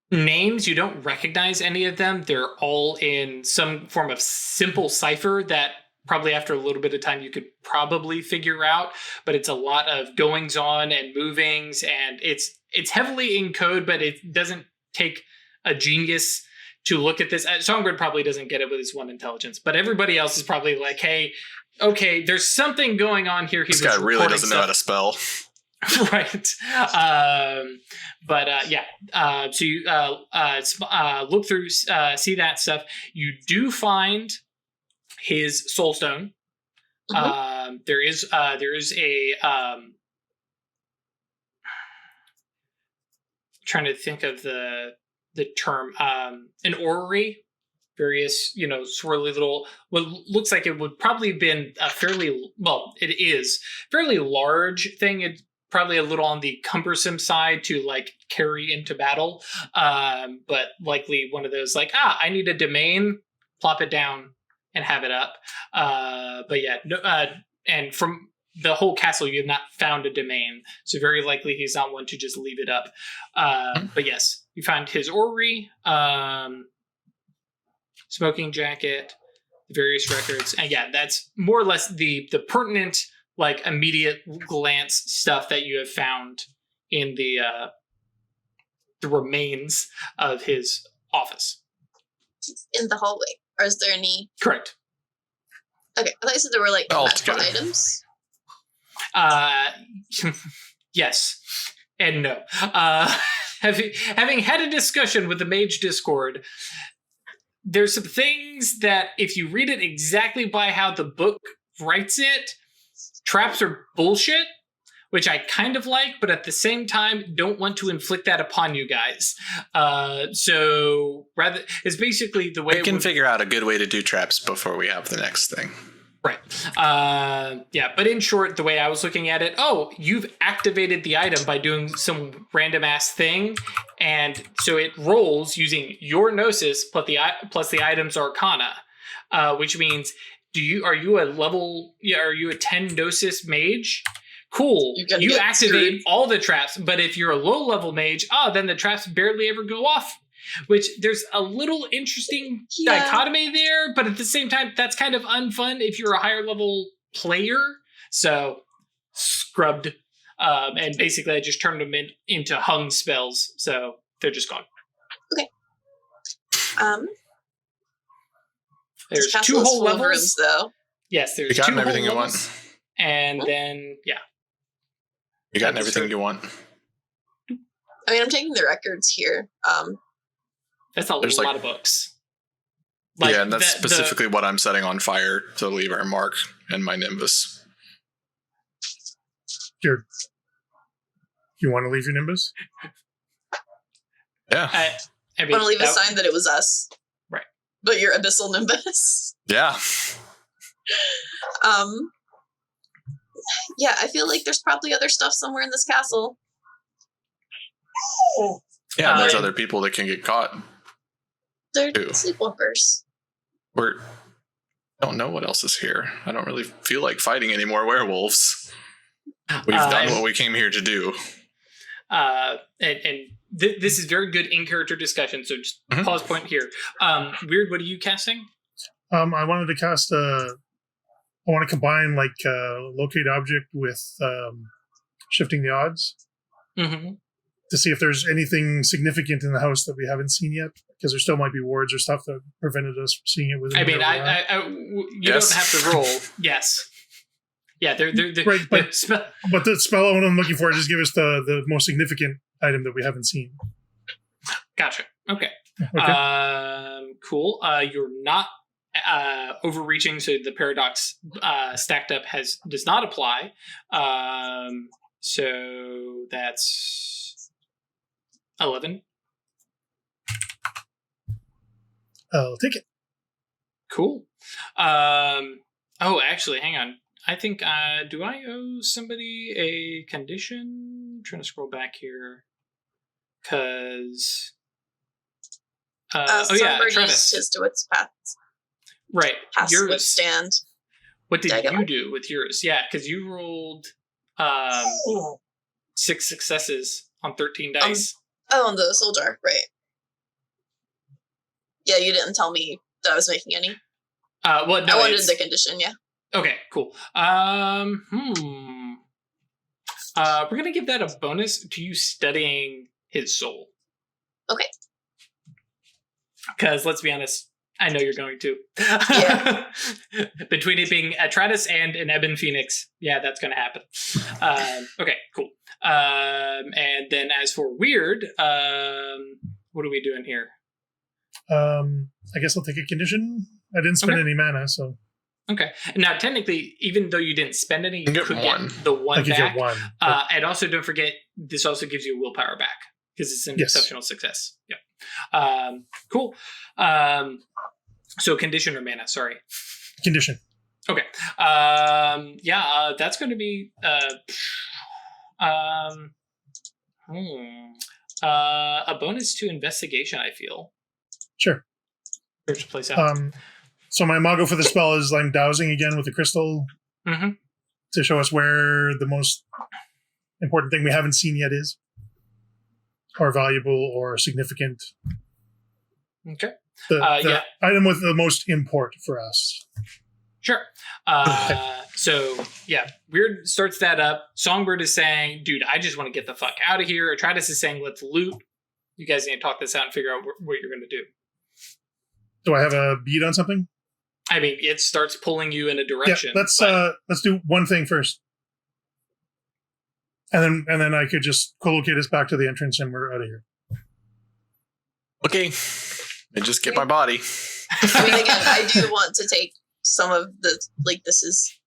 names. You don't recognize any of them. They're all in some form of simple cipher that probably after a little bit of time you could probably figure out, but it's a lot of goings on and movings, and it's heavily in code, but it doesn't take a genius to look at this. Songbird probably doesn't get it with his one intelligence, but everybody else is probably like, hey, okay, there's something going on here. This guy really doesn't know how to spell. Right. So you look through, see that stuff. You do find his soul stone. There is a trying to think of the term, an orrery. Various, swirly little, what looks like it would probably have been a it is fairly large thing. It's probably a little on the cumbersome side to like carry into battle. But likely one of those like, I need a domain, plop it down and have it up. And from the whole castle, you have not found a domain. So very likely he's not one to just leave it up. But yes, you find his orrery, smoking jacket, various records. And yeah, that's more or less the pertinent, like, immediate glance stuff that you have found in the remains of his office. In the hallway. Or is there any... Correct. Okay, I thought you said there were, like, All magical together. items. Yes and no. Having had a discussion with the Mage Discord, there's some things that if you read it exactly by how the book writes it, traps are bullshit, which I kind of like, but at the same time, don't want to inflict that upon you guys. So rather, it's basically the way We can figure out a good way to do traps before we have the next thing. Right. Yeah, but in short, the way I was looking at it, you've activated the item by doing some random ass thing, and so it rolls using your gnosis plus the item's arcana, which means are you a 10 gnosis mage? Cool. You activate all the traps, but if you're a low level mage, then the traps barely ever go off. Which there's a little interesting dichotomy there, but at the same time, that's kind of unfun if you're a higher level player. So scrubbed, and basically I just turned them into hung spells, so they're just gone. Okay. There's 2 whole levels, rooms, though. Yes, there's You got 2 everything whole you levels, want. and then You got everything you want. I mean, I'm taking the records here. That's a There's lot of books. Like, and that's specifically what I'm setting on fire to leave our mark and my Nimbus. You want to leave your Nimbus? Yeah. I mean, want to leave a sign that it was us. Right. But you're Abyssal Nimbus. Yeah. Yeah, I feel like there's probably other stuff somewhere in this castle. Yeah, and there's other people that can get caught. They're Ew. sleepwalkers. I don't know what else is here. I don't really feel like fighting any more werewolves. We've done what we came here to do. This is very good in-character discussion, so just pause point here. Weird, what are you casting? I wanted to cast I want to combine like locate object with shifting the odds to see if there's anything significant in the house that we haven't seen yet, because there still might be wards or stuff that prevented us from seeing it within. I mean, you don't have to roll. Yes. Yeah, they're right, but the spell what I'm looking for is just give us the most significant item that we haven't seen. Gotcha. Okay. Cool. You're not overreaching, so the paradox stacked up does not apply. So that's 11. I'll take it. Cool. Actually, hang on. I think, do I owe somebody a condition? I'm trying to scroll back here. Because... Songbird Travis. used his to its path. Right. Pass Yours. withstand. What did Did I get you one? do with yours? Yeah, because you rolled 6 successes on 13 dice. Oh, and the soldier, right. Yeah, you didn't tell me that I was making any. No, I wanted the condition, yeah. Okay, cool. We're gonna give that a bonus to you studying his soul. Okay. Because let's be honest, I know you're going to. Yeah. Between it being Atratus and an Ebon Phoenix, yeah, that's gonna happen. Okay, cool. And then as for weird, what are we doing here? I guess I'll take a condition. I didn't spend any mana, so. Okay. Now, technically, even though you didn't spend any, you could one. get the one Like you back. get one. And also, don't forget, this also gives you willpower back because it's an exceptional success. Yep. Cool. So condition or mana, sorry. Condition. Okay. That's going to be a bonus to investigation, I feel. Sure. Where's the place out? So my imago for the spell is I'm dowsing again with the crystal to show us where the most important thing we haven't seen yet is, or valuable or significant. Okay. The item with the most import for us. Sure. So, yeah, Weird starts that up. Songbird is saying, dude, I just want to get the fuck out of here. Atritus is saying, let's loot. You guys need to talk this out and figure out what you're going to do. Do I have a bead on something? I mean, it starts pulling you in a direction. Yeah, let's do one thing first. And then I could just co-locate us back to the entrance and we're out of here. Okay. And just get my body. I mean, again, I do want to take some of the, like, this is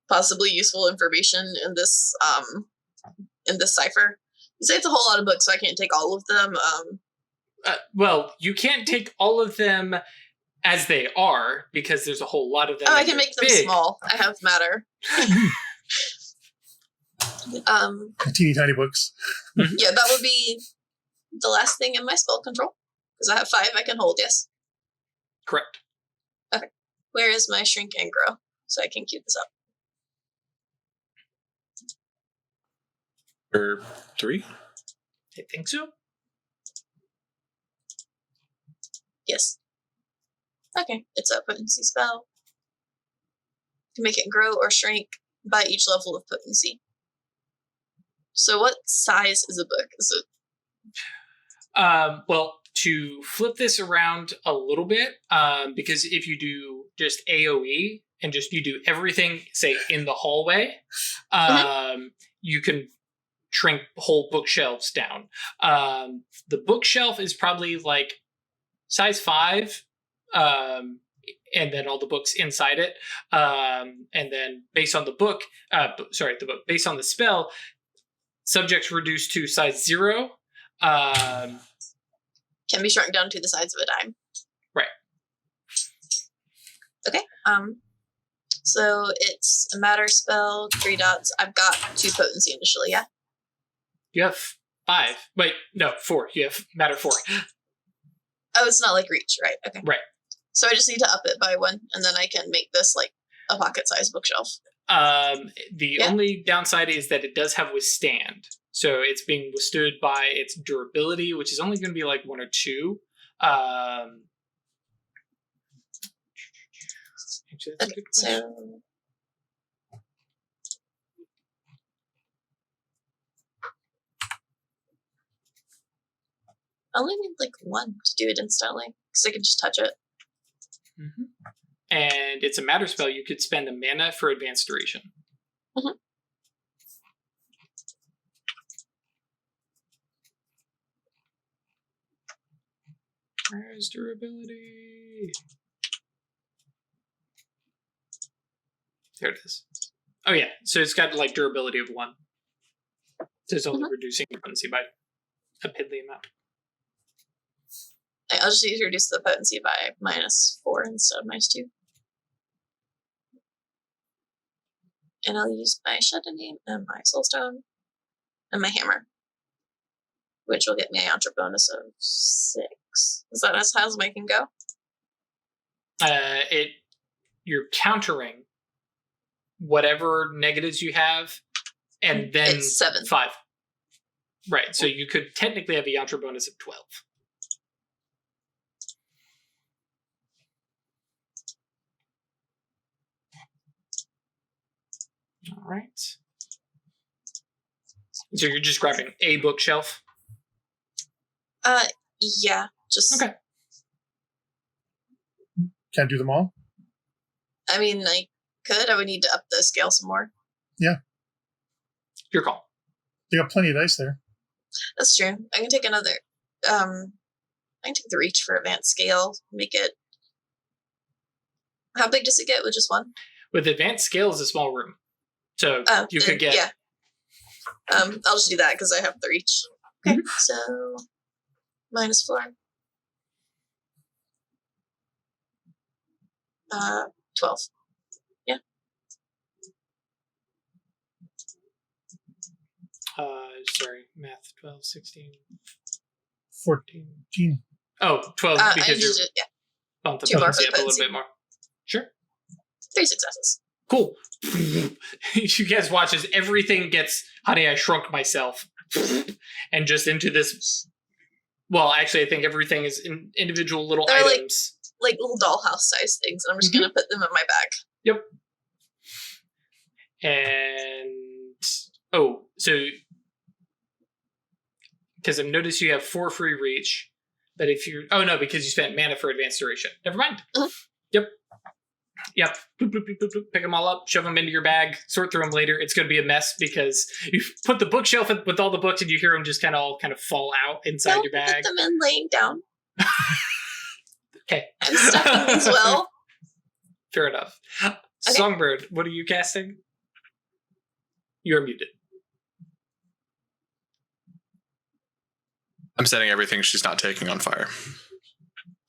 possibly useful information in this cipher. You say it's a whole lot of books, so I can't take all of them. Well, you can't take all of them as they are, because there's a whole lot of them. Oh, I can make them small. I have matter. Teeny tiny books. Yeah, that would be the last thing in my spell control. Because I have 5 I can hold, yes? Correct. Okay. Where is my shrink and grow? So I can queue this up. Or 3? I think so. Yes. Okay, it's a potency spell. You can make it grow or shrink by each level of potency. So what size is a book? Is it? Well, to flip this around a little bit, because if you do just AoE and just you do everything, say, in the hallway, you can shrink whole bookshelves down. The bookshelf is probably like size 5, and then all the books inside it. And then based on the book, based on the spell, subjects reduced to size 0. Can be shrunk down to the size of a dime. Right. Okay. So it's a matter spell, 3 dots. I've got 2 potency initially, yeah? You have 5. Wait, no, 4. You have matter 4. Oh, it's not like reach, right? Okay. Right. So I just need to up it by 1, and then I can make this like a pocket-sized bookshelf. The only downside is that it does have withstand. So it's being withstood by its durability, which is only going to be like 1 or 2. Okay, so I only need like 1 to do it instantly, because I can just touch it. Mm-hmm. And it's a matter spell. You could spend a mana for advanced duration. Mm-hmm. Where's durability? There it is. Oh yeah, so it's got like durability of 1. So it's only reducing potency by a piddly amount. I'll just need to reduce the potency by -4 instead of -2. And I'll use my Shadowing and my Soulstone and my hammer, which will get me a Yantra bonus of 6. Is that as high as I can go? You're countering whatever negatives you have, and then it's 7. 5. Right, so you could technically have a Yantra bonus of 12. All right. So you're just grabbing a bookshelf? Yeah, just... Okay. Can't do them all? I mean, I could. I would need to up the scale some more. Yeah. Your call. You got plenty of dice there. That's true. I can take another... I can take the reach for advanced scale. Make it... How big does it get with just 1? With advanced scale is a small room. So you could get... Yeah. I'll just do that because I have the reach. Okay, so... -4. 12. Yeah. Sorry, math. 12, 16... 14. Oh, 12 because you're... Bump the potency up a little bit more. Sure. 3 successes. Cool. You guys watch as everything gets, honey, I shrunk myself. And just into this Well, actually, I think everything is in individual little They're items. Like little dollhouse size things, and I'm just gonna put them in my bag. Yep. And so because I've noticed you have 4 free reach, but if you're because you spent mana for advanced duration. Never mind. Yep. Boop, boop, boop, boop, boop. Pick them all up, shove them into your bag, sort through them later. It's going to be a mess because you put the bookshelf with all the books and you hear them just kind of fall out inside your bag. Put them in laying down. Okay. I'm stuffing these well. Fair enough. Okay. Songbird, what are you casting? You're muted. I'm setting everything she's not taking on fire.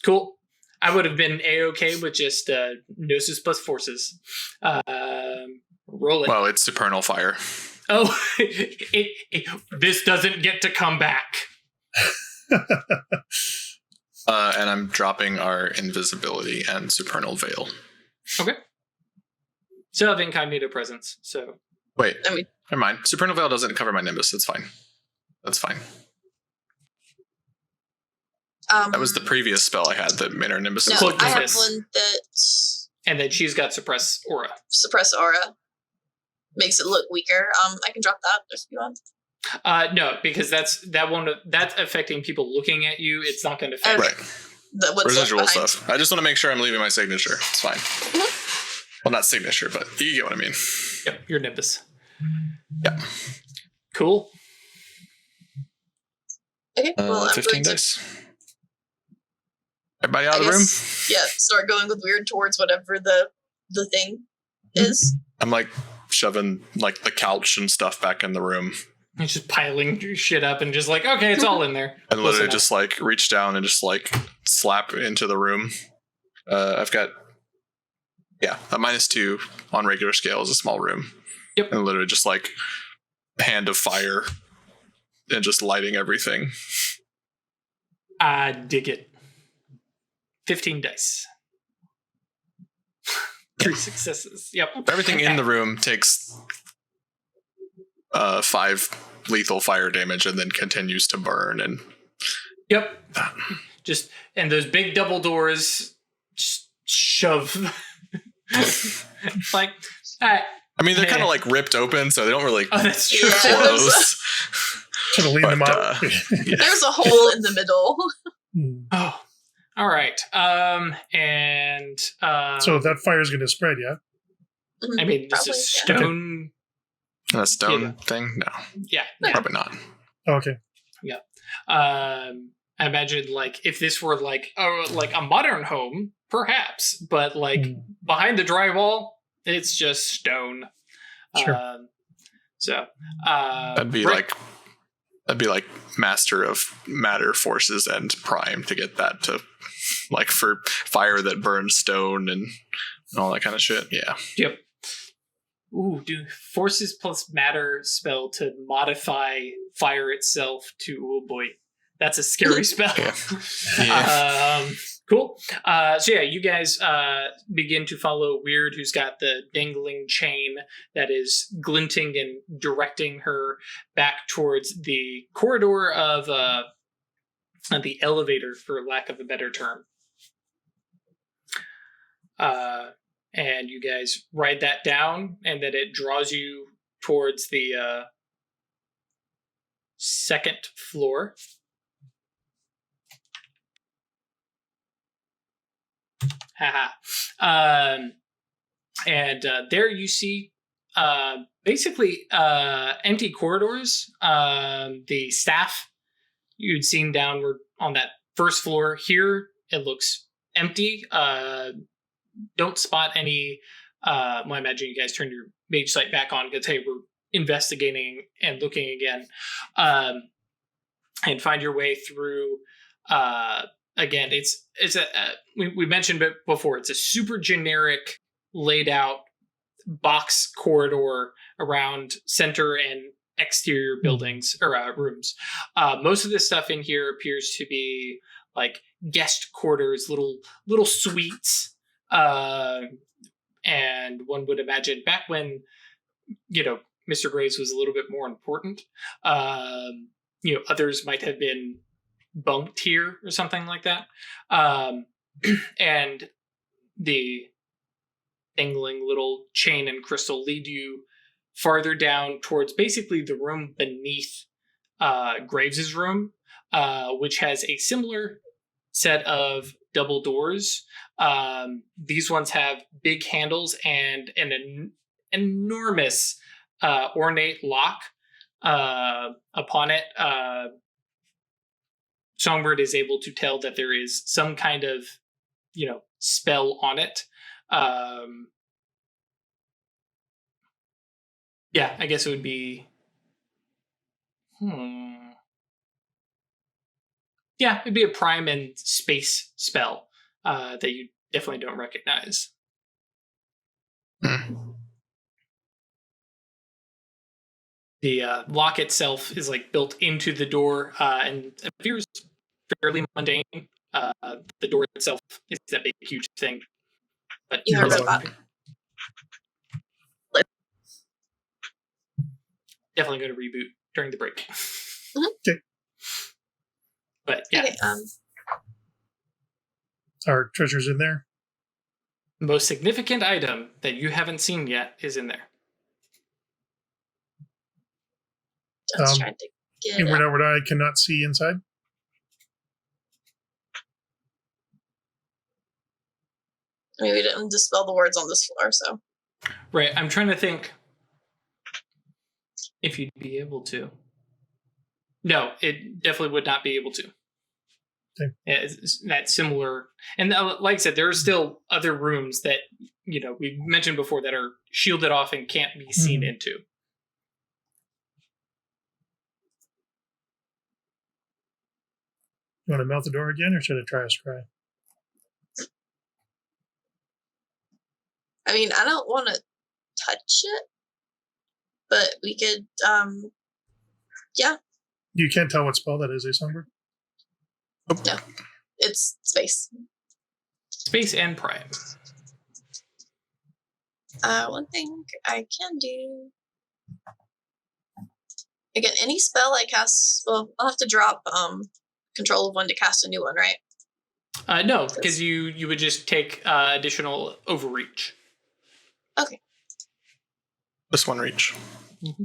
Cool. I would have been A-okay with just Gnosis plus forces. Roll it. Well, it's supernal fire. Oh, this doesn't get to come back. And I'm dropping our invisibility and supernal veil. Okay. Still have incognito presence, so... Wait, never mind. Supernal veil doesn't cover my nimbus. That's fine. That's fine. That was the previous spell I had that made our nimbus. No, I have one that... And then she's got suppress aura. Suppress aura. Makes it look weaker. I can drop that if you want. No, because that's affecting people looking at you. It's not going to affect... Right. Residual stuff. I just want to make sure I'm leaving my signature. It's fine. Well, not signature, but you get what I mean. Yep, your nimbus. Yeah. Cool. Okay, well, I'm 15 dice. Everybody out of the room? Yeah, start going with weird towards whatever the thing is. I'm like shoving like the couch and stuff back in the room. It's just piling shit up and just like, okay, it's all in there. And literally just like reach down and just like slap into the room. I've got a -2 on regular scale is a small room. Yep. And literally just like hand of fire and just lighting everything. I dig it. 15 dice. 3 successes. Yep. Everything in the room takes 5 lethal fire damage and then continues to burn and yep. Just and those big double doors just shove. Like, all right. I mean, they're kind of like ripped open, so they don't really that's true. close. Should have leaned them out. There's a hole in the middle. Oh, all right. And so that fire is going to spread, yeah? I mean, this is stone. A stone thing? No. Yeah, probably not. Oh, okay. Yeah. I imagine like if this were like a modern home, perhaps, but like behind the drywall, it's just stone. Sure. That'd be like master of matter forces and prime to get that to like for fire that burns stone and all that kind of shit. Yeah. Yep. Ooh, do forces plus matter spell to modify fire itself to, oh boy, that's a scary spell. Yeah. Cool. So yeah, you guys begin to follow Weird, who's got the dangling chain that is glinting and directing her back towards the corridor of the elevator, for lack of a better term. And you guys ride that down, and then it draws you towards the second floor. Haha. And there you see basically empty corridors. The staff you'd seen downward on that first floor. Here it looks empty. Don't spot any. Well, I imagine you guys turned your mage sight back on because hey, we're investigating and looking again, and find your way through. Again, it's we mentioned it before. It's a super generic laid out box corridor around center and exterior buildings or rooms. Most of this stuff in here appears to be like guest quarters, little suites. And one would imagine back when, Mr. Graves was a little bit more important, others might have been bunked here or something like that. And the dangling little chain and crystal lead you farther down towards basically the room beneath Graves' room, which has a similar set of double doors. These ones have big handles and an enormous ornate lock upon it. Songbird is able to tell that there is some kind of, spell on it. Yeah, I guess it would be. Yeah, it'd be a prime and space spell that you definitely don't recognize. The lock itself is like built into the door and appears fairly mundane. The door itself is that big, huge thing. But You heard about it. Definitely going to reboot during the break. Okay. But yeah. Okay, Our treasure's in there. The most significant item that you haven't seen yet is in there. Just trying to get And it. what I cannot see inside. I mean, we didn't dispel the words on this floor, so. Right, I'm trying to think if you'd be able to. No, it definitely would not be able to. Okay. It's that similar, and like I said, there are still other rooms that we mentioned before that are shielded off and can't be seen into. You want to melt the door again, or should I try a scry? I mean, I don't want to touch it, but we could, yeah. You can't tell what spell that is, Songbird? No, it's space. Space and prime. One thing I can do. Again, any spell I cast, well, I'll have to drop control of one to cast a new one, right? No, because you would just take additional overreach. Okay. This one reach. Mm-hmm.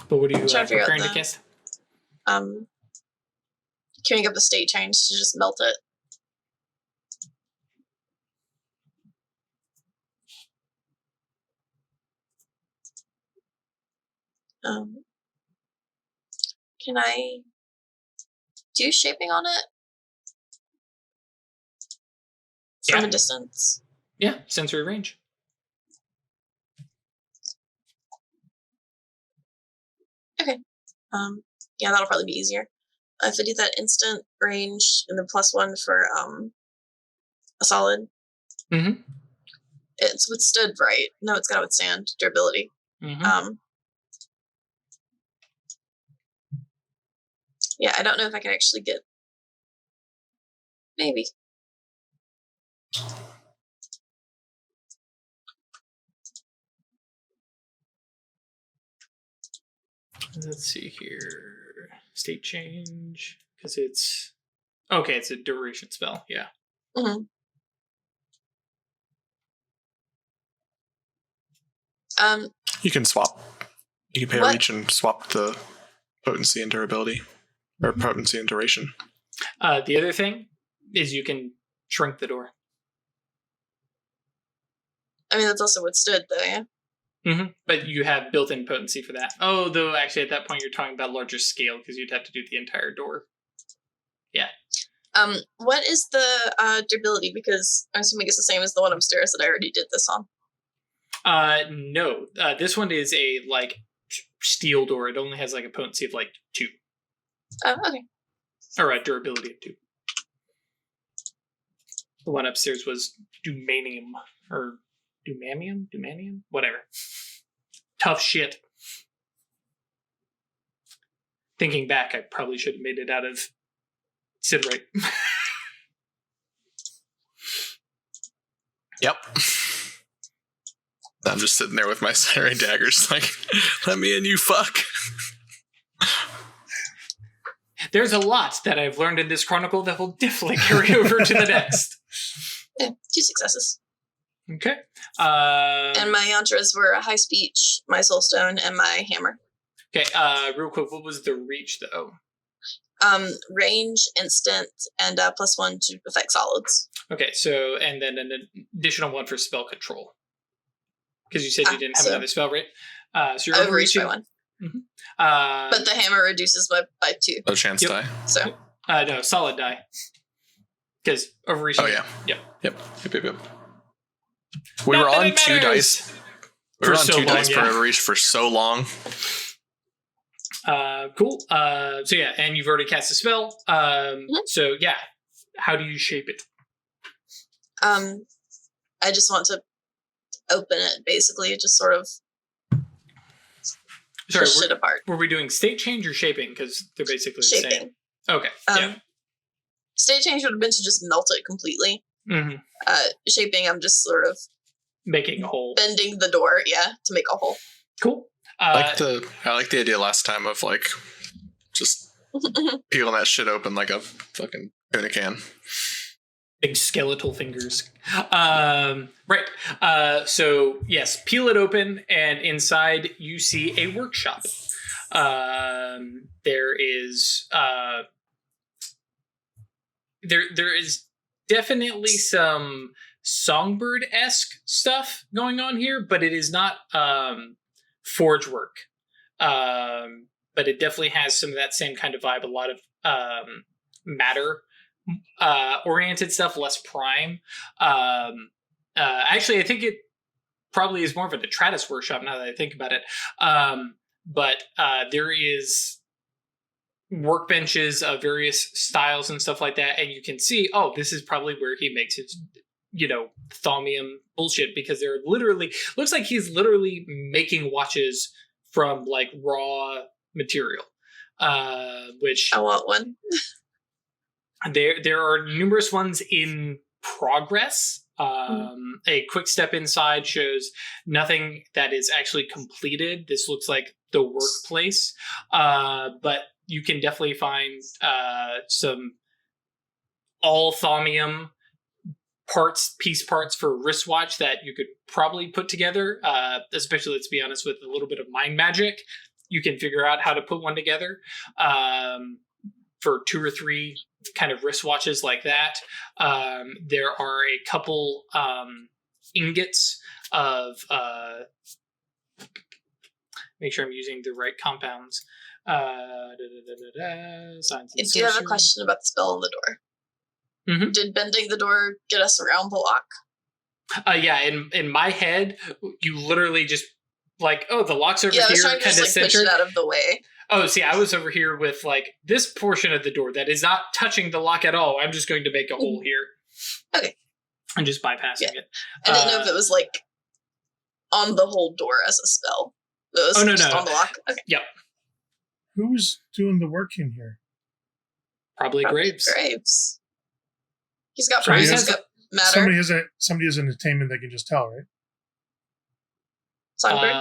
But what are you preparing to cast? Queuing up a state change to just melt it. Can I do shaping on it? From a distance? Yeah, sensory range. Okay. Yeah, that'll probably be easier. If I do that instant range and the +1 for a solid. Mm-hmm. It's withstood, right? No, it's got to withstand durability. Mm-hmm. Yeah, I don't know if I can actually get. Maybe. Let's see here. State change. Because it's. Okay, it's a duration spell. Yeah. Mm-hmm. You can swap. You can pay a reach and swap the potency and durability. Or potency and duration. The other thing is you can shrink the door. I mean, that's also withstood, though, yeah? Mm-hmm. But you have built-in potency for that. Oh, though, actually, at that point, you're talking about larger scale, because you'd have to do the entire door. Yeah. What is the durability? Because I'm assuming it's the same as the one upstairs that I already did this on. No. This one is a, steel door. It only has, a potency of, 2. Oh, okay. Or a durability of 2. The one upstairs was Dumanium, or Dumanium? Whatever. Tough shit. thinking back, I probably should have made it out of Sidrite. Yep. I'm just sitting there with my Sidrite daggers, like, let me in, you fuck. There's a lot that I've learned in this chronicle that will definitely carry over to the next. Yeah, 2 successes. Okay. And my yantras were a high speech, my soulstone, and my hammer. Okay, real quick, what was the reach, though? Range, instant, and +1 to affect solids. Okay, so, and then an additional 1 for spell control. Because you said you didn't have another spell, right? So you're overreached by 1. Mm-hmm. But the hammer reduces by 2. No chance die. So. No, solid die. Because overreaching. Oh, yeah. Yep. Yep. We were on 2 dice. We were on 2 dice per overreach for so long. Cool. So yeah, and you've already cast a spell. So yeah, how do you shape it? I just want to open it, basically. Just sort of push it apart. Were we doing state change or shaping? Because they're basically the shaping. same. Okay. Yeah. State change would have been to just melt it completely. Mm-hmm. Shaping, I'm just sort of making a hole, bending the door, to make a hole. Cool. I like the idea last time of like just peeling that shit open like a fucking tuna can. Big skeletal fingers. Right. So yes, peel it open, and inside you see a workshop. There is there is definitely some Songbird-esque stuff going on here, but it is not forge work. But it definitely has some of that same kind of vibe. A lot of matter oriented stuff, less prime. Actually, I think it probably is more of a detritus workshop now that I think about it. But there is workbenches of various styles and stuff like that, and you can see, oh, this is probably where he makes his, thaumium bullshit, because they're literally, looks like he's literally making watches from like raw material. Which I want one. There are numerous ones in progress. A quick step inside shows nothing that is actually completed. This looks like the workplace, but you can definitely find some all thaumium piece parts for wristwatch that you could probably put together, especially, let's be honest, with a little bit of mind magic. You can figure out how to put one together for 2 or 3 kind of wristwatches like that. There are a couple ingots of make sure I'm using the right compounds. Science and I do have a question about the spell on the door. Mm-hmm. Did bending the door get us around the lock? Yeah, in my head, you literally just like, oh, the lock's over here, I was trying to kind of just, push it out of the way. Oh, see, I was over here with like this portion of the door that is not touching the lock at all. I'm just going to make a hole here. Okay. And just bypassing it. I didn't know if it was like on the whole door as a spell. It was just on the lock. Okay. Yep. Who's doing the work in here? Probably Graves. Graves. He's got Graves he's got matter. Somebody has an attainment that can just tell, right? Songbird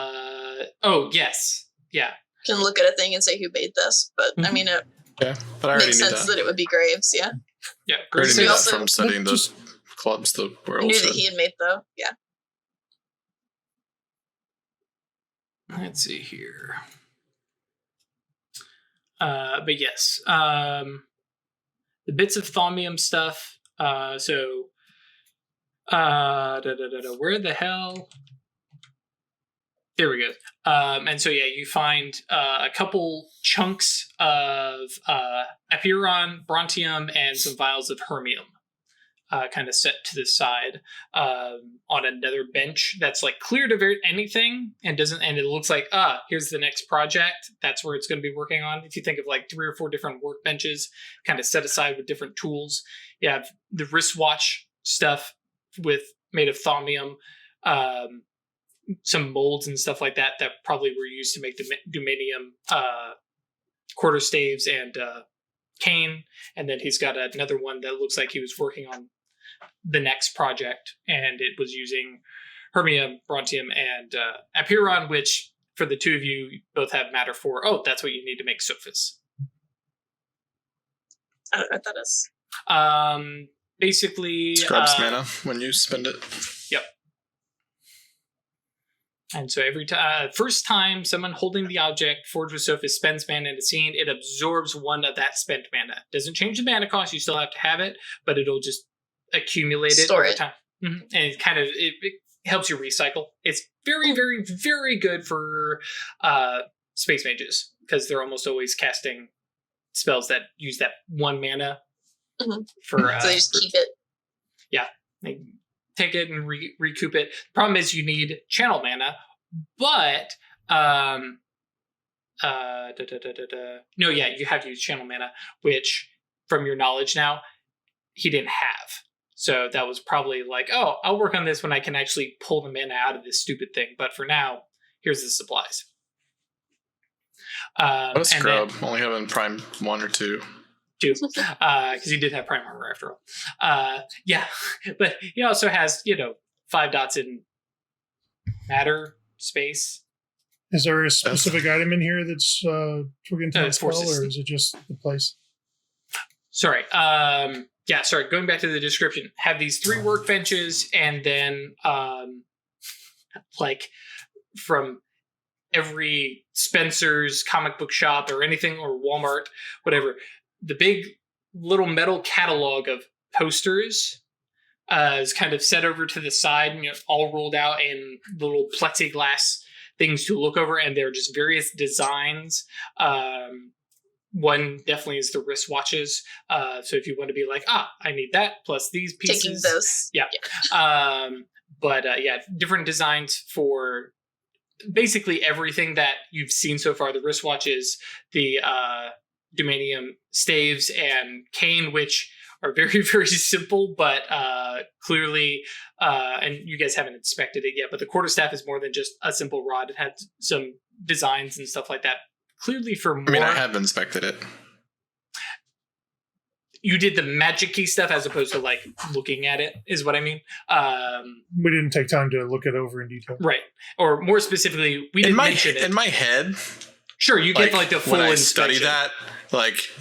oh, yes. Yeah. can look at a thing and say who made this, but I mean it Yeah, but I already makes knew sense that. that it would be Graves, yeah. Yeah. I already Graves knew that also- from studying the clubs the I world knew said. that he had made though, yeah. Let's see here. But yes, the bits of thaumium stuff. Where the hell? There we go. And so, yeah, you find a couple chunks of Apiron, Brontium, and some vials of Hermium kind of set to the side on another bench that's like clear to anything and it looks like, here's the next project. That's where it's going to be working on. If you think of like 3 or 4 different workbenches kind of set aside with different tools, you have the wristwatch stuff made of thaumium, some molds and stuff like that probably were used to make the Dumanium quarterstaves and cane, and then he's got another one that looks like he was working on the next project, and it was using Hermium, Brontium, and Apiron, which for the two of you both have matter for. Oh, that's what you need to make sofas. I don't know what that is. Basically, Scrubs mana when you spend it. Yep. And so every time, first time someone holding the object forged with sofa spends mana in a scene, it absorbs one of that spent mana. Doesn't change the mana cost. You still have to have it, but it'll just accumulate it over time. Mm-hmm. And it kind of it helps you recycle. It's very, very, very good for space mages because they're almost always casting spells that use that one mana. Mm-hmm. For so they just keep it. Yeah, they take it and recoup it. Problem is you need channel mana, but no, yeah, you have to use channel mana, which from your knowledge now, he didn't have. So that was probably like, oh, I'll work on this when I can actually pull the mana out of this stupid thing. But for now, here's the supplies. What a scrub. Only having prime 1 or 2. Because he did have prime armor after all. Yeah, but he also has 5 dots in matter space. Is there a specific item in here that's twig into it's spell, or is it just the place? Sorry. Sorry. Going back to the description, have these 3 workbenches, and then like from every Spencer's comic book shop or anything, or Walmart, whatever. The big little metal catalog of posters is kind of set over to the side, all rolled out in little plexiglass things to look over, and they're just various designs. One definitely is the wristwatches. So if you want to be like, I need that plus these pieces. Taking those. Yeah. Different designs for basically everything that you've seen so far. The wristwatches, the Dumanium staves, and cane, which are very, very simple, but clearly, and you guys haven't inspected it yet, but the quarterstaff is more than just a simple rod. It had some designs and stuff like that. Clearly for more... I have inspected it. You did the magic-y stuff as opposed to, like, looking at it, is what I mean. We didn't take time to look it over in detail. Right. Or more specifically, we didn't mention it. In my head... Sure, you get, like, the full when I inspection. study that,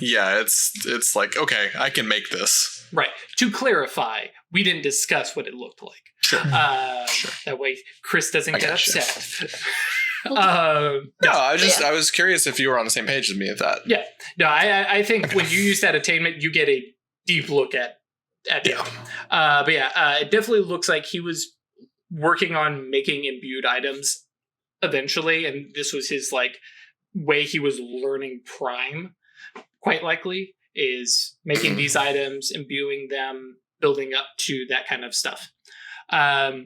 it's like, okay, I can make this. Right. To clarify, we didn't discuss what it looked like. Sure. Sure. That way Chris doesn't get upset. I was curious if you were on the same page as me with that. Yeah. No, I think when you use that attainment, you get a deep look at it. It definitely looks like he was working on making imbued items eventually, and this was his, like, way he was learning Prime, quite likely, is making these items, imbuing them, building up to that kind of stuff. So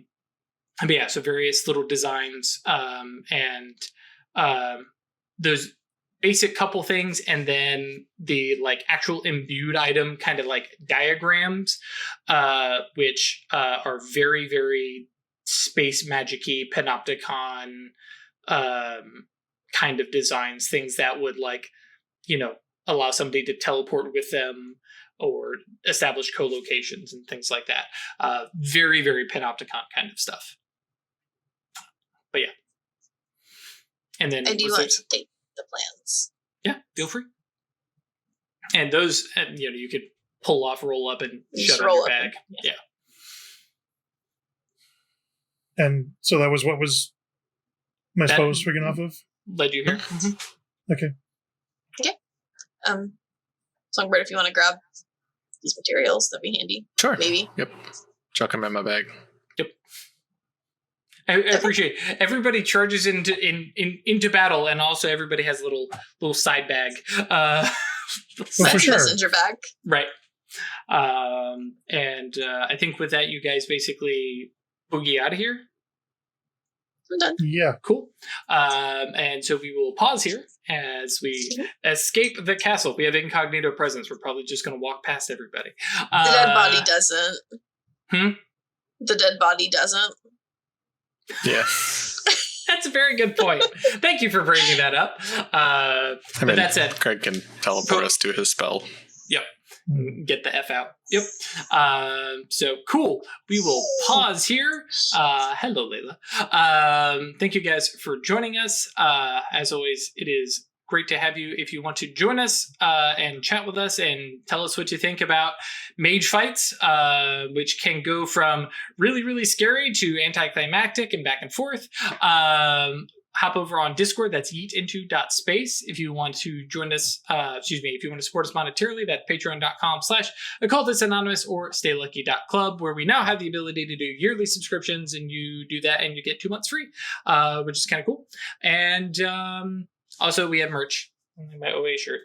various little designs, and those basic couple things, and then the, like, actual imbued item kind of like diagrams, which are very, very space magic-y, panopticon kind of designs, things that would, like, allow somebody to teleport with them or establish co-locations and things like that. Very, very panopticon kind of stuff. But yeah. And then I do want to take the plans. Yeah, feel free. And those, you could pull off, roll up, and shove in your bag. Yeah. And so that was what was my spell was twigging off of? Led you here. Mm-hmm. Okay. Songbird, if you want to grab these materials, that'd be handy. Sure. Maybe. Yep. Chuck them in my bag. Yep. I appreciate it. Everybody charges into battle, and also everybody has a little side bag. For sure. Messenger bag. Right. I think with that, you guys basically boogie out of here. I'm done. Yeah. Cool. And so we will pause here as we escape the castle. We have incognito presence. We're probably just going to walk past everybody. The dead body doesn't. The dead body doesn't. Yeah. That's a very good point. Thank you for bringing that up. But that said, Craig can teleport us to his spell. Yep. Get the F out. Yep. So cool. We will pause here. Hello, Layla. Thank you guys for joining us. As always, it is great to have you. If you want to join us and chat with us and tell us what you think about mage fights, which can go from really, really scary to anticlimactic and back and forth, hop over on Discord. That's yeetinto.space. If you want to join us, if you want to support us monetarily, that's patreon.com/occultists anonymous or staylucky.club, where we now have the ability to do yearly subscriptions, and you do that and you get 2 months free, which is kind of cool. And also we have merch. My OA shirt.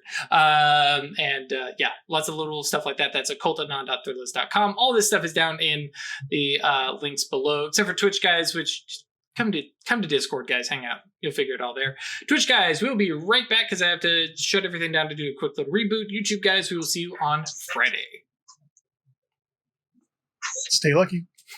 Lots of little stuff like that. That's occultanon.threadless.com. All this stuff is down in the links below, except for Twitch, guys, which just come to Discord, guys. Hang out. You'll figure it all there. Twitch, guys, we'll be right back because I have to shut everything down to do a quick little reboot. YouTube, guys, we will see you on Friday. Stay lucky.